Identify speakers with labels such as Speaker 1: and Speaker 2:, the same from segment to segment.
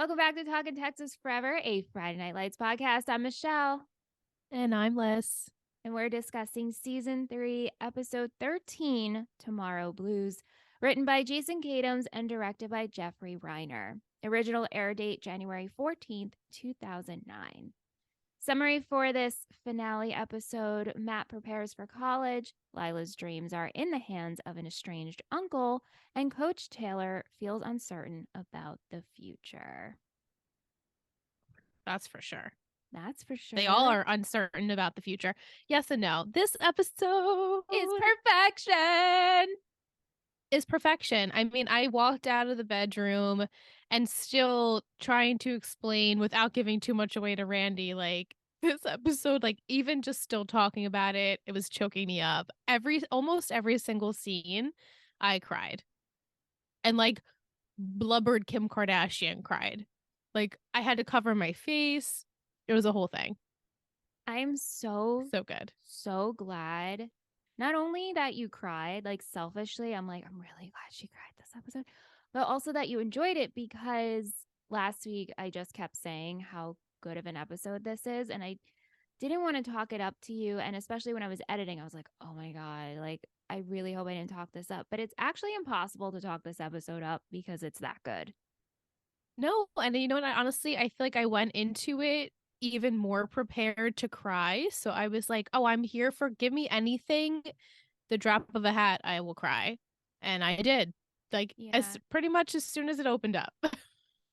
Speaker 1: Welcome back to Talkin Texas Forever, a Friday Night Lights podcast. I'm Michelle,
Speaker 2: And I'm Liz.
Speaker 1: and we're discussing Season 3, Episode 13, Tomorrow Blues, written by Jason Katims and directed by Jeffrey Reiner. Original air date January 14th, 2009. Summary for this finale episode: Matt prepares for college, Lyla's dreams are in the hands of an estranged uncle, and Coach Taylor feels uncertain about the future.
Speaker 2: That's for sure.
Speaker 1: That's for sure.
Speaker 2: They all are uncertain about the future. Yes and no. This episode
Speaker 1: Is perfection.
Speaker 2: is perfection. I mean, I walked out of the bedroom and still trying to explain without giving too much away to Randy, like this episode, like even just still talking about it, it was choking me up. Almost every single scene, I cried. And like blubbered Kim Kardashian cried. Like I had to cover my face. It was a whole thing.
Speaker 1: I'm so
Speaker 2: Good.
Speaker 1: so glad. Not only that you cried, like selfishly, I'm like, I'm really glad she cried this episode, but also that you enjoyed it, because last week I just kept saying how good of an episode this is. And I didn't want to talk it up to you. And especially when I was editing, I was like, oh my God, like, I really hope I didn't talk this up. But it's actually impossible to talk this episode up because it's that good.
Speaker 2: No, and you know what? I feel like I went into it even more prepared to cry. So I was like, oh, I'm here for give me anything. The drop of a hat, I will cry. And I did. Like
Speaker 1: Yeah.
Speaker 2: as pretty much as soon as it opened up.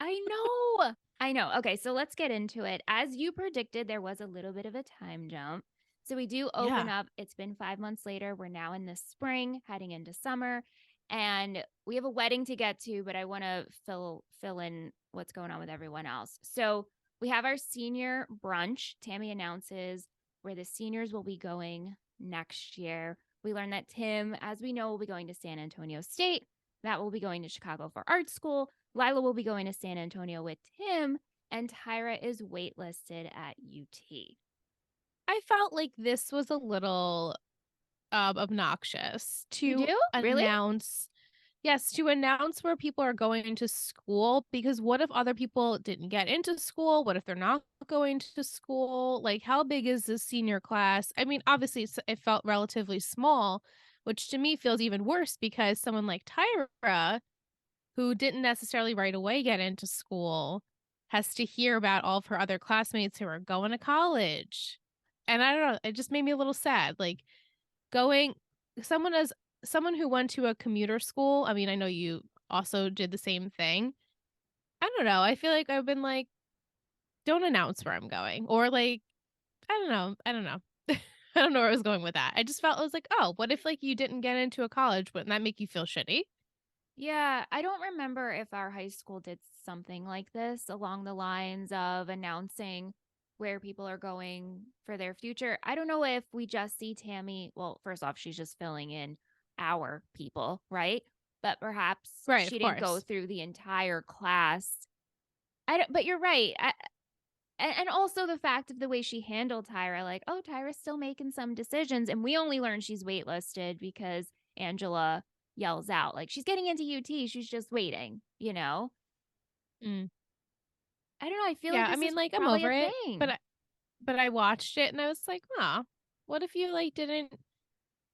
Speaker 1: I know. I know. Okay, so let's get into it. As you predicted, there was a little bit of a time jump. So we do open up. It's been 5 months later. We're now in the spring, heading into summer, and we have a wedding to get to, but I want to fill in what's going on with everyone else. So we have our senior brunch. Tammy announces where the seniors will be going next year. We learn that Tim, as we know, will be going to San Antonio State. Matt will be going to Chicago for art school. Lyla will be going to San Antonio with Tim, and Tyra is waitlisted at UT.
Speaker 2: I felt like this was a little obnoxious
Speaker 1: You
Speaker 2: to
Speaker 1: do? Really?
Speaker 2: announce. Yes, to announce where people are going to school, because what if other people didn't get into school? What if they're not going to school? Like, how big is this senior class? I mean, obviously, it felt relatively small, which to me feels even worse because someone like Tyra, who didn't necessarily right away get into school, has to hear about all of her other classmates who are going to college. And I don't know, it just made me a little sad. Like, going, someone as someone who went to a commuter school, I mean, I know you also did the same thing. I don't know. I feel like I've been like, don't announce where I'm going. Or like, I don't know. I don't know. I don't know where I was going with that. I just felt, I was like, oh, what if like you didn't get into a college? Wouldn't that make you feel shitty?
Speaker 1: Yeah, I don't remember if our high school did something like this along the lines of announcing where people are going for their future. I don't know if we just see Tammy. Well, first off, she's just filling in our people, right? But perhaps
Speaker 2: Right,
Speaker 1: she
Speaker 2: of
Speaker 1: didn't go
Speaker 2: course.
Speaker 1: through the entire class. I don't, but you're right. And also the fact of the way she handled Tyra, like, oh, Tyra's still making some decisions. And we only learn she's waitlisted because Angela yells out, like, she's getting into UT. She's just waiting, you know?
Speaker 2: Mm.
Speaker 1: I don't know. I feel like
Speaker 2: Yeah, I
Speaker 1: this
Speaker 2: mean,
Speaker 1: is
Speaker 2: like I'm
Speaker 1: probably a
Speaker 2: over it,
Speaker 1: thing.
Speaker 2: but I watched it and I was like, huh, what if you like didn't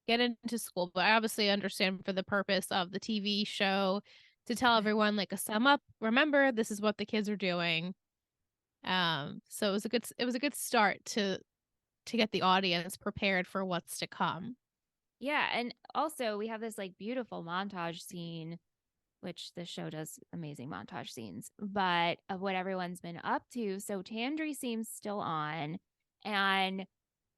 Speaker 2: get into school? But I obviously understand for the purpose of the TV show to tell everyone like a sum up. Remember, this is what the kids are doing. So it was a good start to get the audience prepared for what's to come.
Speaker 1: Yeah. And also, we have this like beautiful montage scene, which the show does amazing montage scenes, but of what everyone's been up to. So Tandry seems still on. And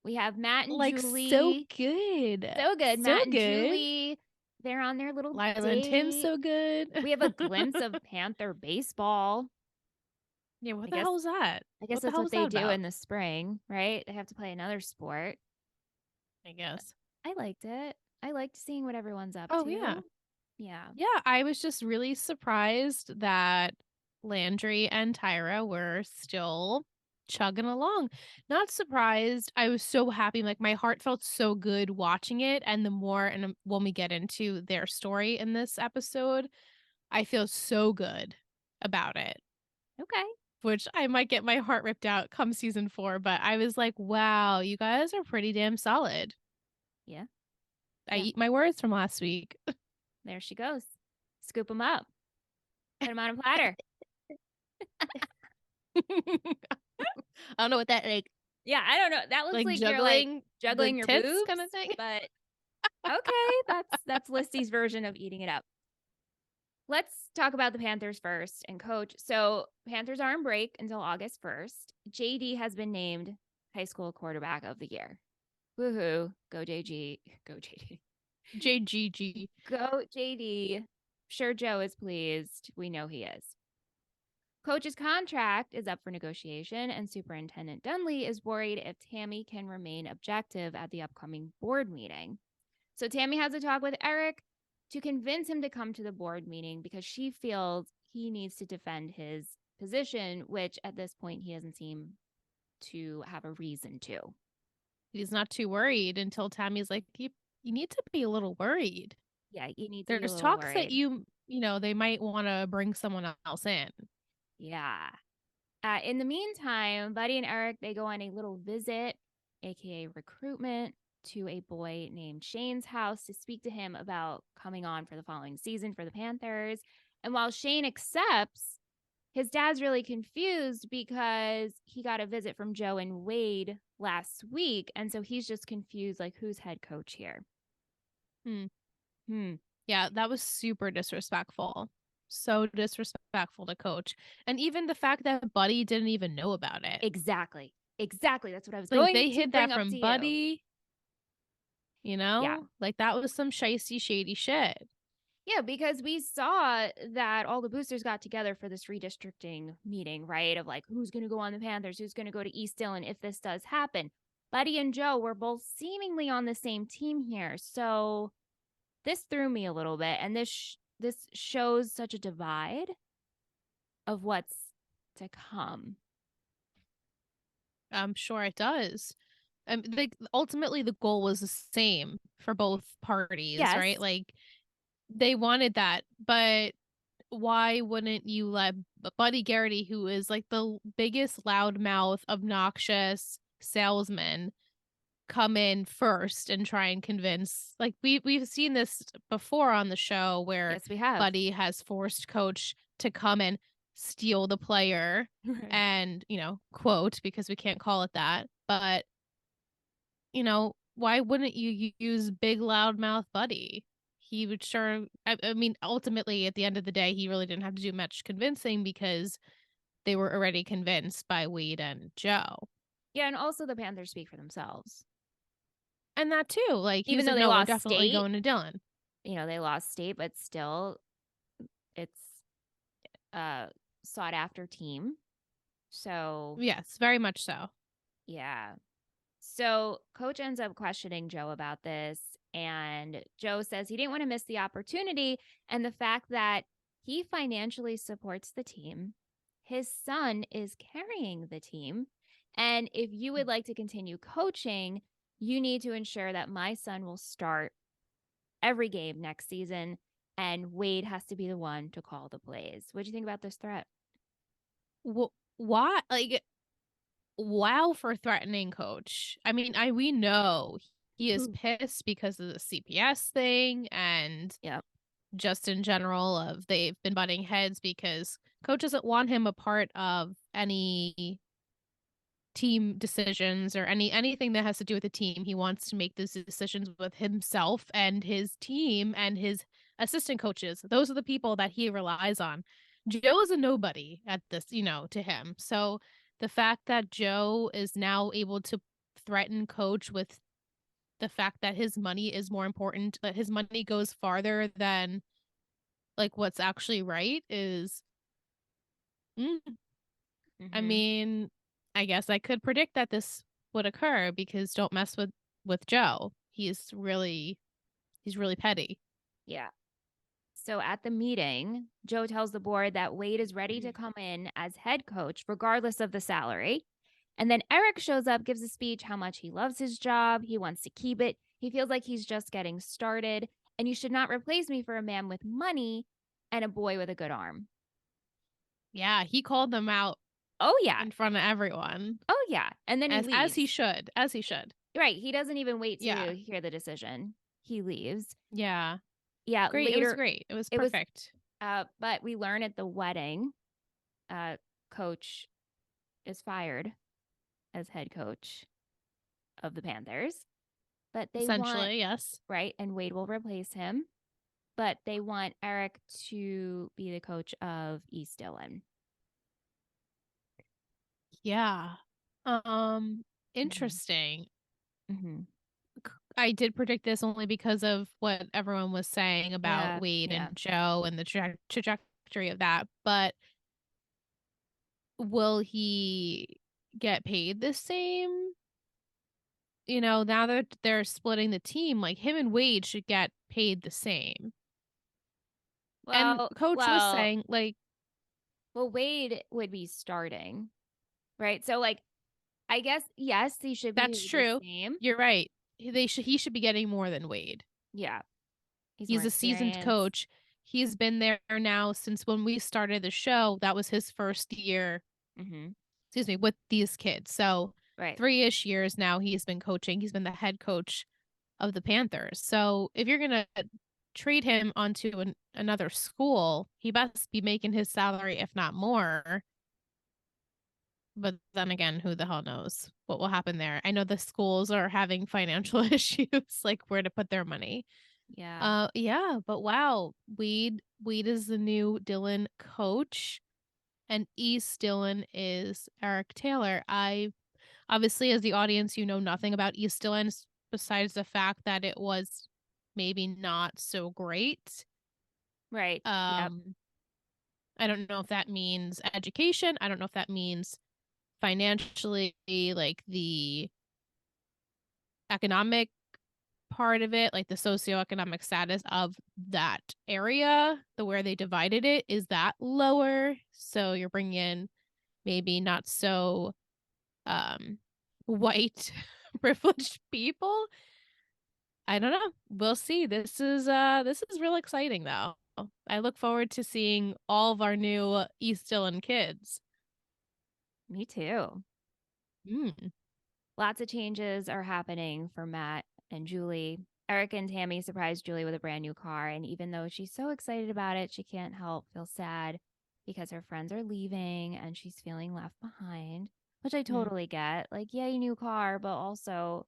Speaker 1: we have Matt and
Speaker 2: Like so
Speaker 1: Julie.
Speaker 2: good.
Speaker 1: So good.
Speaker 2: So
Speaker 1: Matt and
Speaker 2: good.
Speaker 1: Julie, they're on their little
Speaker 2: Lyla and Tim
Speaker 1: date.
Speaker 2: so good.
Speaker 1: We have a glimpse of Panther baseball.
Speaker 2: Yeah, what
Speaker 1: I
Speaker 2: the
Speaker 1: guess
Speaker 2: hell was that?
Speaker 1: I guess
Speaker 2: What the
Speaker 1: that's
Speaker 2: hell
Speaker 1: what
Speaker 2: was
Speaker 1: they
Speaker 2: that
Speaker 1: do
Speaker 2: about?
Speaker 1: in the spring, right? They have to play another sport.
Speaker 2: I guess.
Speaker 1: I liked it. I liked seeing what everyone's up
Speaker 2: Oh yeah.
Speaker 1: to. Yeah.
Speaker 2: Yeah, I was just really surprised that Landry and Tyra were still chugging along. Not surprised. I was so happy. Like my heart felt so good watching it. And the more, and when we get into their story in this episode, I feel so good about it.
Speaker 1: Okay.
Speaker 2: which I might get my heart ripped out come season 4, but I was like, wow, you guys are pretty damn solid.
Speaker 1: Yeah.
Speaker 2: I
Speaker 1: Yeah.
Speaker 2: eat my words from last week.
Speaker 1: There she goes. Scoop them up. Put them on a platter.
Speaker 2: I don't know what that
Speaker 1: Yeah, I don't know. That looks
Speaker 2: like
Speaker 1: like you're like
Speaker 2: juggling the
Speaker 1: juggling your
Speaker 2: tits
Speaker 1: boobs,
Speaker 2: kind of thing.
Speaker 1: but okay, that's Listy's version of eating it up. Let's talk about the Panthers first and coach. So, Panthers are on break until August 1st. JD has been named high school quarterback of the year. Woohoo. Go JG. Go JD.
Speaker 2: JGG.
Speaker 1: Go JD. Sure, Joe is pleased. We know he is. Coach's contract is up for negotiation, and Superintendent Dunley is worried if Tammy can remain objective at the upcoming board meeting. So Tammy has a talk with Eric to convince him to come to the board meeting because she feels he needs to defend his position, which at this point he doesn't seem to have a reason to.
Speaker 2: He's not too worried until Tammy's like, you need to be a little worried.
Speaker 1: Yeah, you need to be a
Speaker 2: There's
Speaker 1: little
Speaker 2: talks that
Speaker 1: worried.
Speaker 2: they might want to bring someone else in.
Speaker 1: Yeah. In the meantime, Buddy and Eric, they go on a little visit, aka recruitment, to a boy named Shane's house to speak to him about coming on for the following season for the Panthers. And while Shane accepts, his dad's really confused because he got a visit from Joe and Wade last week. And so he's just confused, like, who's head coach here?
Speaker 2: Hmm.
Speaker 1: Hmm.
Speaker 2: Yeah, that was super disrespectful. So disrespectful to coach. And even the fact that Buddy didn't even know about it.
Speaker 1: Exactly. Exactly. That's what I was
Speaker 2: Like
Speaker 1: going
Speaker 2: they
Speaker 1: to
Speaker 2: hid
Speaker 1: bring
Speaker 2: that
Speaker 1: up
Speaker 2: from
Speaker 1: to you.
Speaker 2: Buddy,
Speaker 1: Yeah.
Speaker 2: Like that was some shisty, shady shit.
Speaker 1: Yeah, because we saw that all the boosters got together for this redistricting meeting, right? Of like, who's going to go on the Panthers, who's going to go to East Dillon if this does happen. Buddy and Joe were both seemingly on the same team here. So this threw me a little bit. And this shows such a divide of what's to come.
Speaker 2: I'm sure it does. Ultimately, the goal was the same for both parties,
Speaker 1: Yes.
Speaker 2: right? Like they wanted that, but why wouldn't you let Buddy Garrity, who is like the biggest loudmouth, obnoxious salesman, come in first and try and convince? Like we've seen this before on the show where
Speaker 1: Yes, we have.
Speaker 2: Buddy has forced Coach to come and steal the player
Speaker 1: Right.
Speaker 2: and quote, because we can't call it that, but why wouldn't you use big loudmouth Buddy? He would sure. I mean, ultimately, at the end of the day, he really didn't have to do much convincing because they were already convinced by Wade and Joe.
Speaker 1: Yeah, and also the Panthers speak for themselves.
Speaker 2: And that too, like he
Speaker 1: Even
Speaker 2: was
Speaker 1: though
Speaker 2: like,
Speaker 1: they
Speaker 2: "No, we're
Speaker 1: lost
Speaker 2: definitely
Speaker 1: state,
Speaker 2: going to Dillon."
Speaker 1: they lost state, but still it's a sought after team. So,
Speaker 2: Yes, very much so.
Speaker 1: yeah. So, coach ends up questioning Joe about this. And Joe says he didn't want to miss the opportunity and the fact that he financially supports the team. His son is carrying the team. And if you would like to continue coaching, you need to ensure that my son will start every game next season. And Wade has to be the one to call the plays. What do you think about this threat?
Speaker 2: Why? Like, wow, for threatening Coach. I mean, we know he is pissed because of the CPS thing and
Speaker 1: Yep.
Speaker 2: just in general of they've been butting heads because Coach doesn't want him a part of any team decisions or anything that has to do with the team. He wants to make those decisions with himself and his team and his assistant coaches. Those are the people that he relies on. Joe is a nobody at this, to him. So the fact that Joe is now able to threaten Coach with the fact that his money is more important, that his money goes farther than like what's actually right is I
Speaker 1: Mm-hmm.
Speaker 2: mean, I guess I could predict that this would occur because don't mess with Joe. He's really petty.
Speaker 1: Yeah. So at the meeting, Joe tells the board that Wade is ready to come in as head coach, regardless of the salary. And then Eric shows up, gives a speech how much he loves his job. He wants to keep it. He feels like he's just getting started. And you should not replace me for a man with money and a boy with a good arm.
Speaker 2: Yeah, he called them out
Speaker 1: Oh, yeah.
Speaker 2: in front of everyone.
Speaker 1: Oh, yeah. And then he
Speaker 2: As he
Speaker 1: leaves.
Speaker 2: should. As he should.
Speaker 1: Right. He doesn't even wait
Speaker 2: Yeah.
Speaker 1: to hear the decision. He leaves.
Speaker 2: Yeah.
Speaker 1: Yeah.
Speaker 2: Great. It was
Speaker 1: Later,
Speaker 2: great. It was
Speaker 1: it was,
Speaker 2: perfect.
Speaker 1: but we learn at the wedding, coach is fired as head coach of the Panthers, but they want,
Speaker 2: Essentially, yes.
Speaker 1: right, and Wade will replace him, but they want Eric to be the coach of East Dillon.
Speaker 2: Yeah.
Speaker 1: Mm-hmm.
Speaker 2: Interesting.
Speaker 1: Mm-hmm.
Speaker 2: I did predict this only because of what everyone was saying about
Speaker 1: Yeah,
Speaker 2: Wade
Speaker 1: yeah.
Speaker 2: and Joe and the trajectory of that. But will he get paid the same? Now that they're splitting the team, like him and Wade should get paid the same. And
Speaker 1: Well,
Speaker 2: coach was
Speaker 1: well,
Speaker 2: saying, like,
Speaker 1: well, Wade would be starting, right? So, like, I guess yes, he should be
Speaker 2: that's
Speaker 1: paid the
Speaker 2: true.
Speaker 1: same.
Speaker 2: You're right. He should be getting more than Wade.
Speaker 1: Yeah, he's more
Speaker 2: He's a seasoned
Speaker 1: experienced.
Speaker 2: coach. He's been there now since when we started the show. That was his first year,
Speaker 1: Mm-hmm.
Speaker 2: excuse me, with these kids. So
Speaker 1: Right.
Speaker 2: 3-ish years now he's been coaching. He's been the head coach of the Panthers. So if you're gonna trade him onto another school, he best be making his salary, if not more. But then again, who the hell knows what will happen there? I know the schools are having financial issues, like where to put their money.
Speaker 1: Yeah.
Speaker 2: Yeah, but wow, Weed is the new Dillon coach, and East Dillon is Eric Taylor. I obviously, as the audience, you know nothing about East Dillon besides the fact that it was maybe not so great.
Speaker 1: Right. Yep.
Speaker 2: Um, I don't know if that means education. I don't know if that means financially, like the economic part of it, like the socioeconomic status of that area, the where they divided it, is that lower? So you're bringing in maybe not so um white privileged people. I don't know. We'll see. This is real exciting though. I look forward to seeing all of our new East Dillon kids.
Speaker 1: Me too.
Speaker 2: Mm.
Speaker 1: Lots of changes are happening for Matt and Julie. Eric and Tammy surprised Julie with a brand new car, and even though she's so excited about it, she can't help feel sad because her friends are leaving and she's feeling left behind, which I
Speaker 2: Mm.
Speaker 1: totally get. Like, yay, new car, but also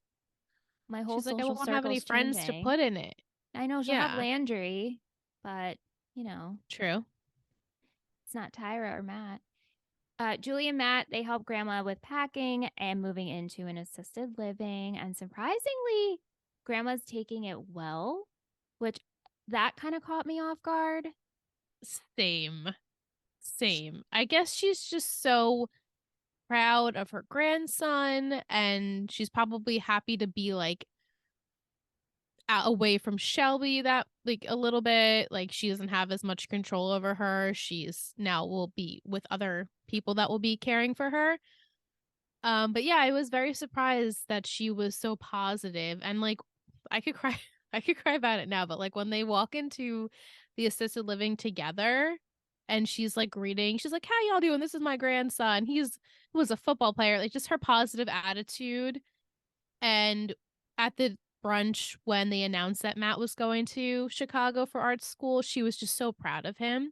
Speaker 1: my whole
Speaker 2: She's like, I
Speaker 1: social
Speaker 2: won't have any
Speaker 1: circle's
Speaker 2: friends to
Speaker 1: changing.
Speaker 2: put in it.
Speaker 1: I know she'll have
Speaker 2: Yeah,
Speaker 1: Landry, but you know,
Speaker 2: true.
Speaker 1: it's not Tyra or Matt. Julie and Matt, they help grandma with packing and moving into an assisted living. And surprisingly, grandma's taking it well, which that kind of caught me off guard.
Speaker 2: Same. Same. I guess she's just so proud of her grandson, and she's probably happy to be like away from Shelby, that like a little bit. Like she doesn't have as much control over her. She's now will be with other people that will be caring for her. But yeah, I was very surprised that she was so positive, and like I could cry I could cry about it now, but like when they walk into the assisted living together and she's like greeting, she's like, "How y'all doing? This is my grandson. He was a football player." Like just her positive attitude. And at the brunch when they announced that Matt was going to Chicago for art school, she was just so proud of him.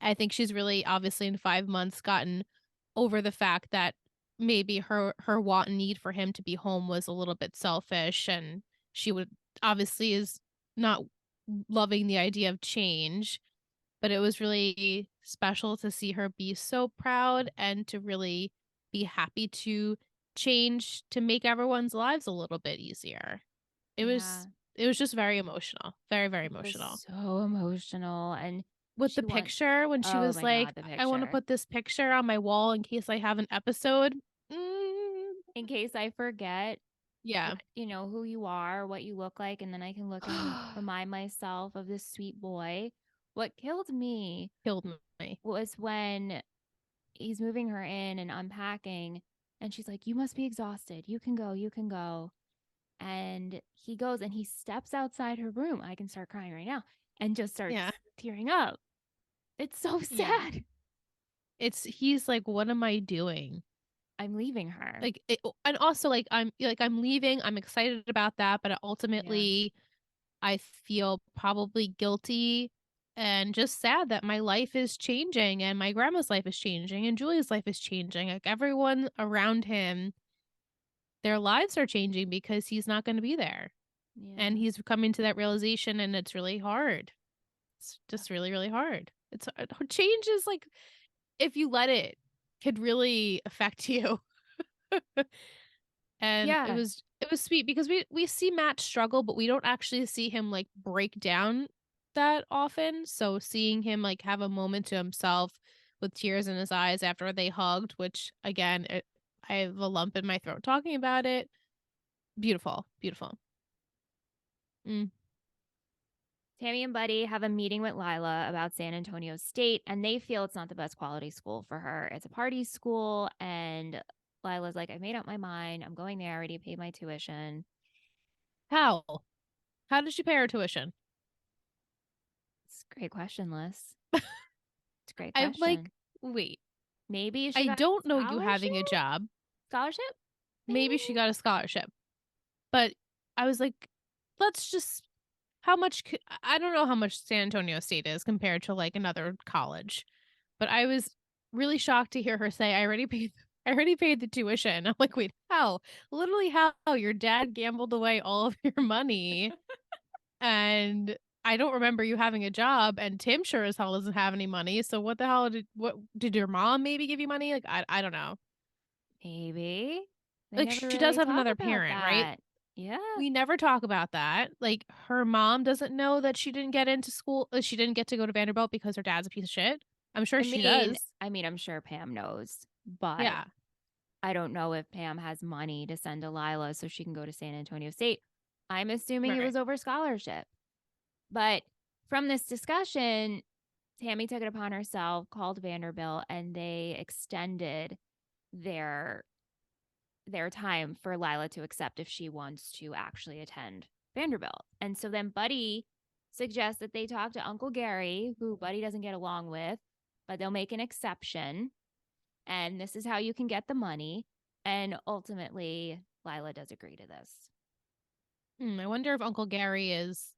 Speaker 2: I think she's really obviously in 5 months gotten over the fact that maybe her want and need for him to be home was a little bit selfish, and she would obviously is not loving the idea of change, but it was really special to see her be so proud and to really be happy to change to make everyone's lives a little bit easier. It
Speaker 1: Yeah,
Speaker 2: was it was just very emotional. Very, very
Speaker 1: it was
Speaker 2: emotional.
Speaker 1: so emotional. And
Speaker 2: With the
Speaker 1: she wants,
Speaker 2: picture when she
Speaker 1: oh
Speaker 2: was
Speaker 1: my
Speaker 2: like,
Speaker 1: God, the
Speaker 2: I want to
Speaker 1: picture.
Speaker 2: put this picture on my wall in case I have an episode. Mm,
Speaker 1: In case I forget
Speaker 2: yeah.
Speaker 1: what, who you are, what you look like, and then I can look and remind myself of this sweet boy. What killed me
Speaker 2: Killed me.
Speaker 1: was when he's moving her in and unpacking, and she's like, "You must be exhausted. You can go. You can go." And he goes and he steps outside her room. I can start crying right now and just starts
Speaker 2: Yeah.
Speaker 1: tearing up. It's so
Speaker 2: Yeah.
Speaker 1: sad.
Speaker 2: he's like, what am I doing?
Speaker 1: I'm leaving her.
Speaker 2: And also I'm leaving. I'm excited about that, but
Speaker 1: Yeah.
Speaker 2: ultimately I feel probably guilty and just sad that my life is changing and my grandma's life is changing and Julia's life is changing. Like everyone around him, their lives are changing because he's not going to be there. And
Speaker 1: Yeah.
Speaker 2: he's coming to that realization and it's really hard. It's just really, really hard. Change is like, if you let it, could really affect you. And
Speaker 1: Yeah.
Speaker 2: it was sweet because we see Matt struggle, but we don't actually see him like break down that often. So seeing him like have a moment to himself with tears in his eyes after they hugged, which again, I have a lump in my throat talking about it. Beautiful, beautiful. Mm.
Speaker 1: Tammy and Buddy have a meeting with Lyla about San Antonio State, and they feel it's not the best quality school for her. It's a party school, and Lila's like, I made up my mind. I'm going there. I already paid my tuition.
Speaker 2: How? How did she pay her tuition?
Speaker 1: It's a great question, Liz. It's a great
Speaker 2: I'm like,
Speaker 1: question.
Speaker 2: wait,
Speaker 1: Maybe she
Speaker 2: I
Speaker 1: got
Speaker 2: don't
Speaker 1: a
Speaker 2: know you
Speaker 1: scholarship?
Speaker 2: having a job.
Speaker 1: Scholarship?
Speaker 2: Maybe
Speaker 1: Maybe?
Speaker 2: she got a scholarship, but I was like, let's just how much I don't know how much San Antonio State is compared to like another college, but I was really shocked to hear her say, I already paid the tuition." I'm like, wait, how? Literally, how? Your dad gambled away all of your money, and I don't remember you having a job, and Tim sure as hell doesn't have any money. So what did your mom maybe give you money? Like I don't know.
Speaker 1: Maybe. They
Speaker 2: Like
Speaker 1: never
Speaker 2: she does
Speaker 1: really
Speaker 2: have
Speaker 1: talk
Speaker 2: another
Speaker 1: about
Speaker 2: parent, right?
Speaker 1: that. Yeah.
Speaker 2: We never talk about that. Like her mom doesn't know that she didn't get into school. She didn't get to go to Vanderbilt because her dad's a piece of shit. I'm sure
Speaker 1: I
Speaker 2: she
Speaker 1: mean,
Speaker 2: does.
Speaker 1: I mean, I'm sure Pam knows, but
Speaker 2: Yeah.
Speaker 1: I don't know if Pam has money to send to Lila so she can go to San Antonio State. I'm assuming it
Speaker 2: Right.
Speaker 1: was over scholarship. But from this discussion, Tammy took it upon herself, called Vanderbilt, and they extended their time for Lila to accept if she wants to actually attend Vanderbilt. And so then Buddy suggests that they talk to Uncle Gary, who Buddy doesn't get along with, but they'll make an exception. And this is how you can get the money. And ultimately, Lila does agree to this.
Speaker 2: I wonder if Uncle Gary is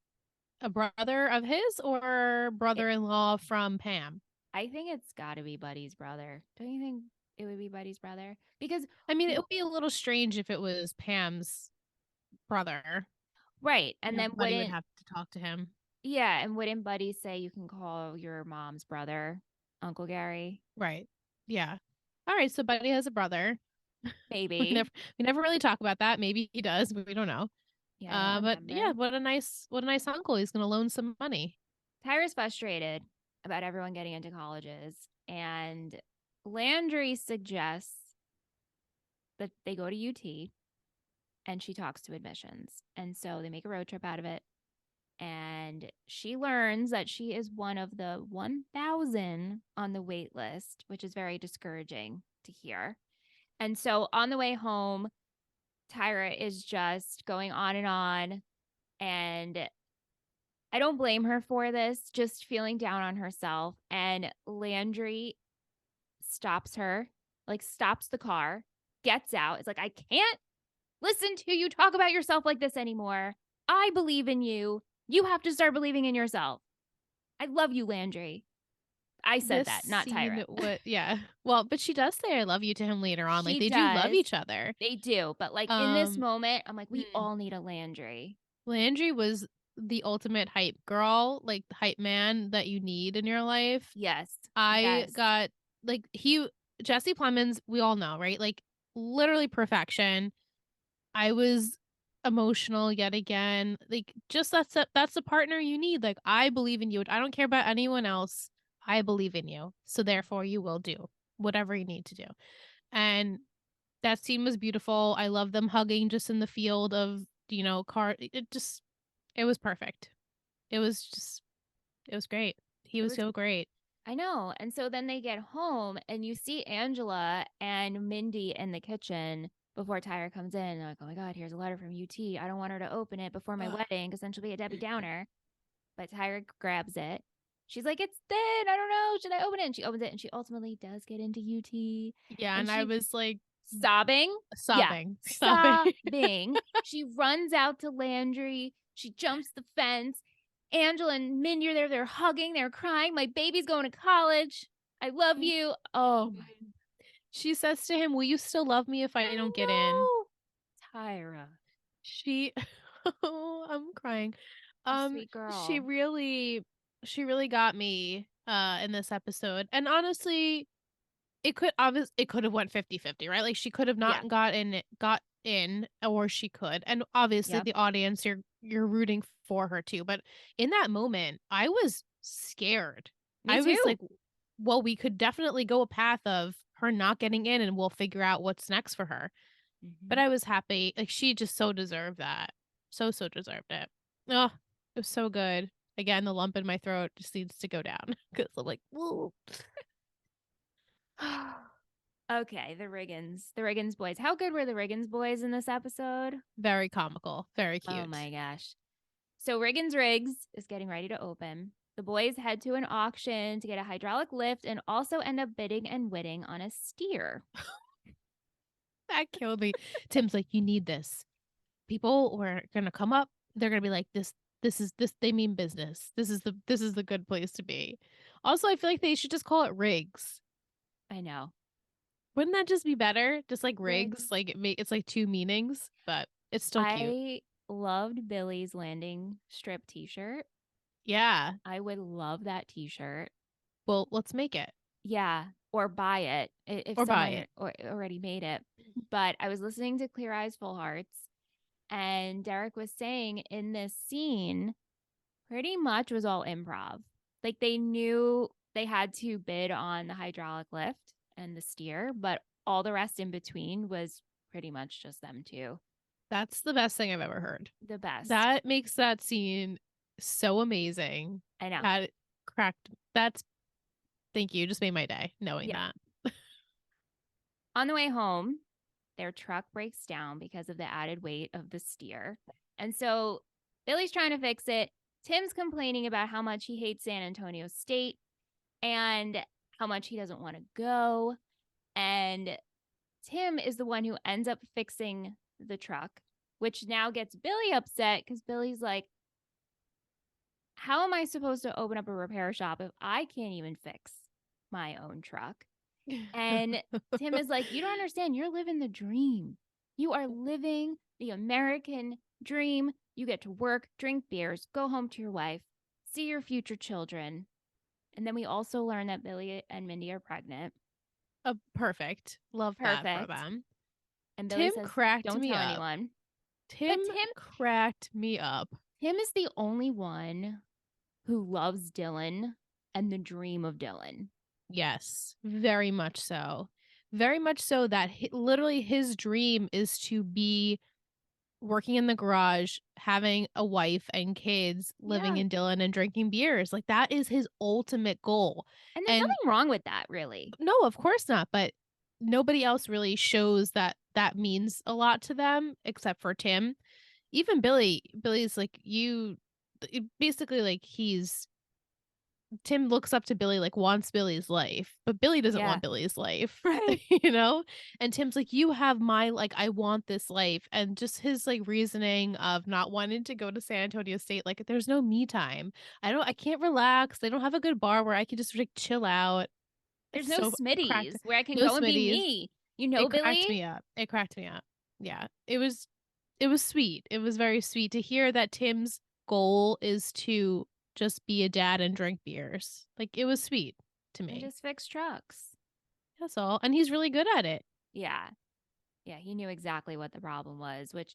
Speaker 2: a brother of his or
Speaker 1: It,
Speaker 2: brother-in-law from Pam.
Speaker 1: I think it's got to be Buddy's brother. Don't you think it would be Buddy's brother? Because,
Speaker 2: I mean, it would be a little strange if it was Pam's brother.
Speaker 1: right. And
Speaker 2: You know,
Speaker 1: then
Speaker 2: Buddy would
Speaker 1: wouldn't,
Speaker 2: have to talk to him.
Speaker 1: yeah. And wouldn't Buddy say you can call your mom's brother Uncle Gary?
Speaker 2: Right. Yeah. All right. So Buddy has a brother. We
Speaker 1: Maybe.
Speaker 2: never we never really talk about that. Maybe he does, but we don't know.
Speaker 1: Yeah, I don't
Speaker 2: But
Speaker 1: remember.
Speaker 2: yeah, what a nice uncle. He's gonna loan some money.
Speaker 1: Tyra's frustrated about everyone getting into colleges, and Landry suggests that they go to UT and she talks to admissions. And so they make a road trip out of it. And she learns that she is one of the 1,000 on the wait list, which is very discouraging to hear. And so on the way home, Tyra is just going on and on. And I don't blame her for this, just feeling down on herself. And Landry stops her, like stops the car, gets out. It's like, I can't listen to you talk about yourself like this anymore. I believe in you. You have to start believing in yourself. I love you, Landry. I said
Speaker 2: This
Speaker 1: that, not
Speaker 2: scene
Speaker 1: Tyra.
Speaker 2: would yeah. Well, but she does say I love you to him later on. Like
Speaker 1: She
Speaker 2: they do love
Speaker 1: does.
Speaker 2: each other.
Speaker 1: They do. But like in this
Speaker 2: Um
Speaker 1: moment, I'm like, we
Speaker 2: hmm.
Speaker 1: all need a Landry.
Speaker 2: Landry was the ultimate hype girl, like the hype man that you need in your life.
Speaker 1: Yes.
Speaker 2: I
Speaker 1: Yes.
Speaker 2: got like he Jesse Plemons, we all know, right? Like literally perfection. I was emotional yet again. Like just that's the partner you need. Like I believe in you. I don't care about anyone else. I believe in you. So therefore you will do whatever you need to do. And that scene was beautiful. I love them hugging just in the field of, car. It was perfect. It was just it was great. He
Speaker 1: It
Speaker 2: was
Speaker 1: was,
Speaker 2: so great.
Speaker 1: I know. And so then they get home and you see Angela and Mindy in the kitchen before Tyra comes in. They're like, oh my God, here's a letter from UT. I don't want her to open it before my
Speaker 2: Ugh.
Speaker 1: wedding because then she'll be a Debbie Downer. But Tyra grabs it She's like, it's thin. I don't know. Should I open it? And she opens it and she ultimately does get into UT.
Speaker 2: Yeah,
Speaker 1: And
Speaker 2: and I
Speaker 1: she
Speaker 2: was like
Speaker 1: sobbing. Yeah,
Speaker 2: sobbing.
Speaker 1: sobbing. She runs out to Landry. She jumps the fence. Angela and Mindy are there. They're hugging. They're crying. My baby's going to college. I love you. Oh my.
Speaker 2: She says to him, "Will you still love me if I don't get in?"
Speaker 1: know. Tyra.
Speaker 2: She oh, I'm crying.
Speaker 1: A sweet
Speaker 2: She
Speaker 1: girl.
Speaker 2: really she really got me in this episode. And honestly, it could have went 50-50, right? Like she could have
Speaker 1: Yeah.
Speaker 2: not got in, or she could. And obviously
Speaker 1: Yep.
Speaker 2: the audience, you're rooting for her too. But in that moment, I was scared.
Speaker 1: Me
Speaker 2: I was
Speaker 1: too.
Speaker 2: like, well, we could definitely go a path of her not getting in and we'll figure out what's next for her. But
Speaker 1: Mm-hmm.
Speaker 2: I was happy. Like she just so deserved that. So deserved it. Oh, it was so good. Again, the lump in my throat just needs to go down because I'm like, whoa.
Speaker 1: Okay, the Riggins. The Riggins boys. How good were the Riggins boys in this episode?
Speaker 2: Very comical, very
Speaker 1: Oh
Speaker 2: cute.
Speaker 1: my gosh. So Riggins Riggs is getting ready to open. The boys head to an auction to get a hydraulic lift and also end up bidding and winning on a steer.
Speaker 2: That killed me. Tim's like, you need this. People were gonna come up. They're gonna be like, this. They mean business. This is the good place to be. Also, I feel like they should just call it rigs.
Speaker 1: I know.
Speaker 2: Wouldn't that just be better? Just like rigs,
Speaker 1: Riggs.
Speaker 2: like it's like two meanings, but it's still cute.
Speaker 1: I loved Billy's landing strip t-shirt.
Speaker 2: Yeah.
Speaker 1: I would love that t-shirt.
Speaker 2: Well, let's make it
Speaker 1: Yeah, or buy it if
Speaker 2: or buy
Speaker 1: someone
Speaker 2: it.
Speaker 1: already made it. But I was listening to Clear Eyes Full Hearts and Derek was saying in this scene pretty much was all improv. Like they knew they had to bid on the hydraulic lift and the steer, but all the rest in between was pretty much just them two.
Speaker 2: That's the best thing I've ever heard.
Speaker 1: The best.
Speaker 2: That makes that scene so amazing.
Speaker 1: I know.
Speaker 2: That cracked. That's thank you. Just made my day knowing
Speaker 1: Yeah.
Speaker 2: that.
Speaker 1: On the way home, their truck breaks down because of the added weight of the steer. And so Billy's trying to fix it. Tim's complaining about how much he hates San Antonio State and how much he doesn't want to go. And Tim is the one who ends up fixing the truck, which now gets Billy upset because Billy's like, how am I supposed to open up a repair shop if I can't even fix my own truck? And Tim is like, you don't understand. You're living the dream. You are living the American dream. You get to work, drink beers, go home to your wife, see your future children. And then we also learn that Billy and Mindy are pregnant.
Speaker 2: Perfect. Love that for
Speaker 1: Perfect.
Speaker 2: them.
Speaker 1: And Billy
Speaker 2: Tim
Speaker 1: says,
Speaker 2: cracked
Speaker 1: don't
Speaker 2: me
Speaker 1: tell
Speaker 2: up.
Speaker 1: anyone.
Speaker 2: Tim
Speaker 1: But Tim
Speaker 2: cracked me up.
Speaker 1: Tim is the only one who loves Dylan and the dream of Dylan.
Speaker 2: Yes, very much so. Very much so that literally his dream is to be working in the garage, having a wife and kids, living
Speaker 1: Yeah.
Speaker 2: in Dillon and drinking beers. Like that is his ultimate goal.
Speaker 1: And there's
Speaker 2: And
Speaker 1: nothing wrong with that, really.
Speaker 2: no, of course not, but nobody else really shows that that means a lot to them except for Tim. Even Billy's like basically like he's Tim looks up to Billy, like wants Billy's life, but Billy doesn't
Speaker 1: Yeah.
Speaker 2: want Billy's life,
Speaker 1: Right.
Speaker 2: you know? And Tim's like, you have my, like, I want this life. And just his like reasoning of not wanting to go to San Antonio State, like, there's no me time. I can't relax. They don't have a good bar where I can just like chill out.
Speaker 1: There's
Speaker 2: It's
Speaker 1: no
Speaker 2: so it cracked,
Speaker 1: Smitties where I can
Speaker 2: no
Speaker 1: go and be
Speaker 2: Smitties.
Speaker 1: me. You know,
Speaker 2: It cracked
Speaker 1: Billy?
Speaker 2: me up. It cracked me up. Yeah. It was sweet. It was very sweet to hear that Tim's goal is to just be a dad and drink beers. Like it was sweet to
Speaker 1: And
Speaker 2: me.
Speaker 1: just fix trucks.
Speaker 2: That's all. And he's really good at it.
Speaker 1: Yeah. Yeah. He knew exactly what the problem was, which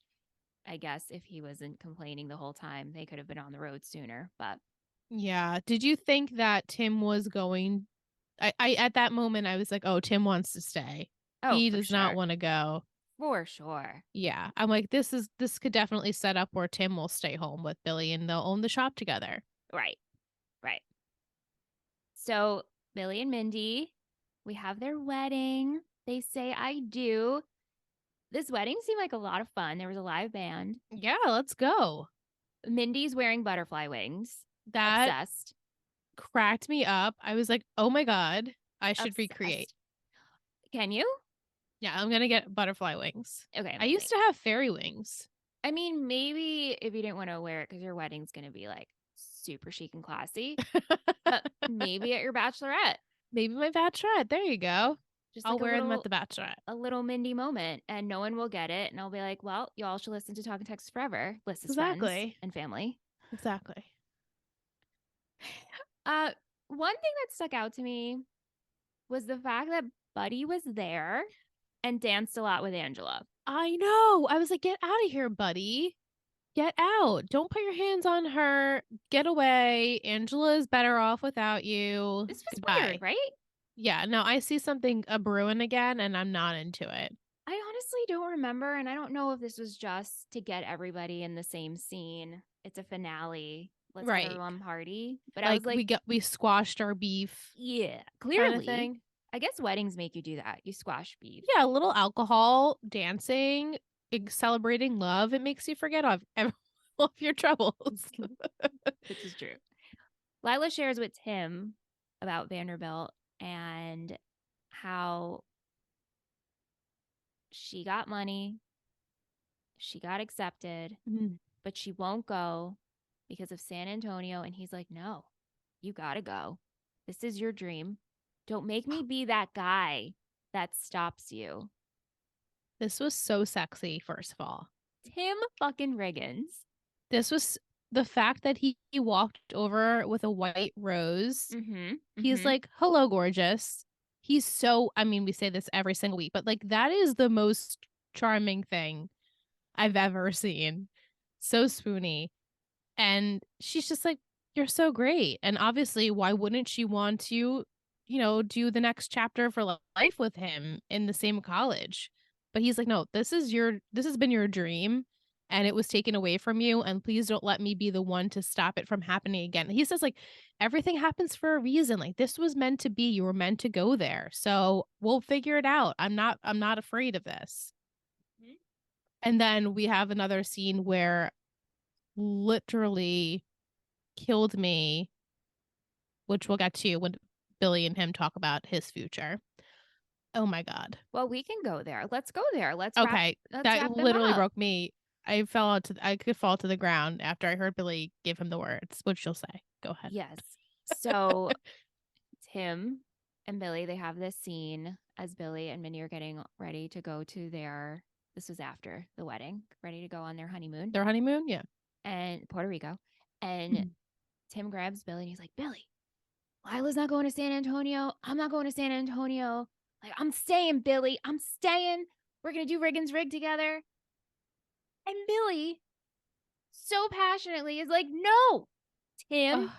Speaker 1: I guess if he wasn't complaining the whole time, they could have been on the road sooner. But
Speaker 2: Yeah. Did you think that Tim was going I at that moment I was like, "Oh, Tim wants to stay.
Speaker 1: oh,
Speaker 2: He
Speaker 1: for
Speaker 2: does not
Speaker 1: sure.
Speaker 2: want to go."
Speaker 1: For sure.
Speaker 2: Yeah. I'm like this could definitely set up where Tim will stay home with Billy and they'll own the shop together.
Speaker 1: Right. Right. So Billy and Mindy, we have their wedding. They say I do. This wedding seemed like a lot of fun. There was a live band.
Speaker 2: Yeah, let's go.
Speaker 1: Mindy's wearing butterfly wings.
Speaker 2: That
Speaker 1: Obsessed.
Speaker 2: cracked me up. I was like, oh my God, I should recreate.
Speaker 1: Obsessed. Can you?
Speaker 2: Yeah, I'm going to get butterfly wings.
Speaker 1: Okay,
Speaker 2: I
Speaker 1: amazing.
Speaker 2: used to have fairy wings.
Speaker 1: I mean, maybe if you didn't want to wear it because your wedding's going to be like super chic and classy, but maybe at your bachelorette,
Speaker 2: Maybe my bachelorette. There you go.
Speaker 1: just
Speaker 2: I'll
Speaker 1: like
Speaker 2: wear them at the bachelorette.
Speaker 1: a little Mindy moment, and no one will get it. And I'll be like, well, y'all should listen to Talkin Texas Forever, Lissa's friends
Speaker 2: Exactly.
Speaker 1: and family.
Speaker 2: Exactly.
Speaker 1: Uh, One thing that stuck out to me was the fact that Buddy was there and danced a lot with Angela.
Speaker 2: I know. I was like, get out of here, buddy. Get out. Don't put your hands on her. Get away. Angela is better off without you.
Speaker 1: This was weird,
Speaker 2: Goodbye.
Speaker 1: right?
Speaker 2: Yeah, no, I see something a brewing again and I'm not into it.
Speaker 1: I honestly don't remember, and I don't know if this was just to get everybody in the same scene. It's a finale. Let's have
Speaker 2: Right.
Speaker 1: everyone party. But I was
Speaker 2: Like
Speaker 1: like,
Speaker 2: we squashed our beef
Speaker 1: yeah,
Speaker 2: kind of
Speaker 1: clearly.
Speaker 2: thing.
Speaker 1: I guess weddings make you do that. You squash beef.
Speaker 2: Yeah, a little alcohol, dancing, celebrating love. It makes you forget all of your troubles.
Speaker 1: This is true. Lyla shares with Tim about Vanderbilt and how she got money, she got accepted,
Speaker 2: Mm.
Speaker 1: but she won't go because of San Antonio. And he's like, no, you got to go. This is your dream. Don't make me be that guy that stops you.
Speaker 2: This was so sexy, first of all.
Speaker 1: Tim fucking Riggins.
Speaker 2: This was the fact that he walked over with a white rose.
Speaker 1: Mm-hmm.
Speaker 2: He's
Speaker 1: Mm-hmm.
Speaker 2: like, hello, gorgeous. He's so, I mean, we say this every single week, but like, that is the most charming thing I've ever seen. So spoony. And she's just like, you're so great. And obviously, why wouldn't she want to, do the next chapter for life with him in the same college? But he's like, no, this has been your dream and it was taken away from you. And please don't let me be the one to stop it from happening again. He says, like, everything happens for a reason. Like, this was meant to be. You were meant to go there. So we'll figure it out. I'm not afraid of this.
Speaker 1: Mm-hmm.
Speaker 2: And then we have another scene where literally killed me, which we'll get to when Billy and him talk about his future. Oh my God.
Speaker 1: Well, we can go there. Let's go there.
Speaker 2: Okay.
Speaker 1: Let's
Speaker 2: That
Speaker 1: wrap him
Speaker 2: literally
Speaker 1: up.
Speaker 2: broke me. I could fall to the ground after I heard Billy give him the words. What she'll say. Go ahead.
Speaker 1: Yes. So Tim and Billy, they have this scene as Billy and Minnie are getting ready to go to this was after the wedding, ready to go on their honeymoon
Speaker 2: Their honeymoon? Yeah.
Speaker 1: and Puerto Rico. And Tim grabs Billy and he's like, Billy, Lila's not going to San Antonio. I'm not going to San Antonio. Like, I'm staying, Billy. I'm staying. We're going to do Riggins Rig together. And Billy, so passionately, is like, no, Tim,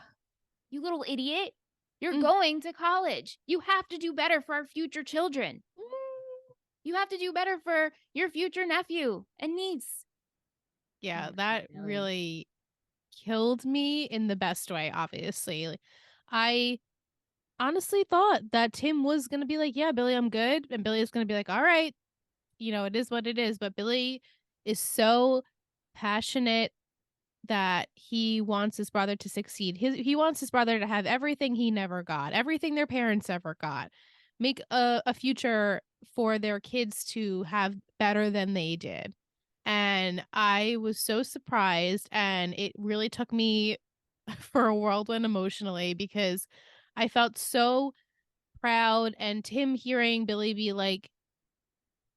Speaker 1: you little idiot. You're going to college. You have to do better for our future children. You have to do better for your future nephew and niece.
Speaker 2: Yeah, that really killed me in the best way, obviously. Like, I honestly thought that Tim was going to be like, yeah, Billy, I'm good. And Billy is going to be like, all right, it is what it is. But Billy is so passionate that he wants his brother to succeed. He wants his brother to have everything he never got, everything their parents ever got, make a future for their kids to have better than they did. And I was so surprised, and it really took me for a whirlwind emotionally because I felt so proud. And Tim hearing Billy be like,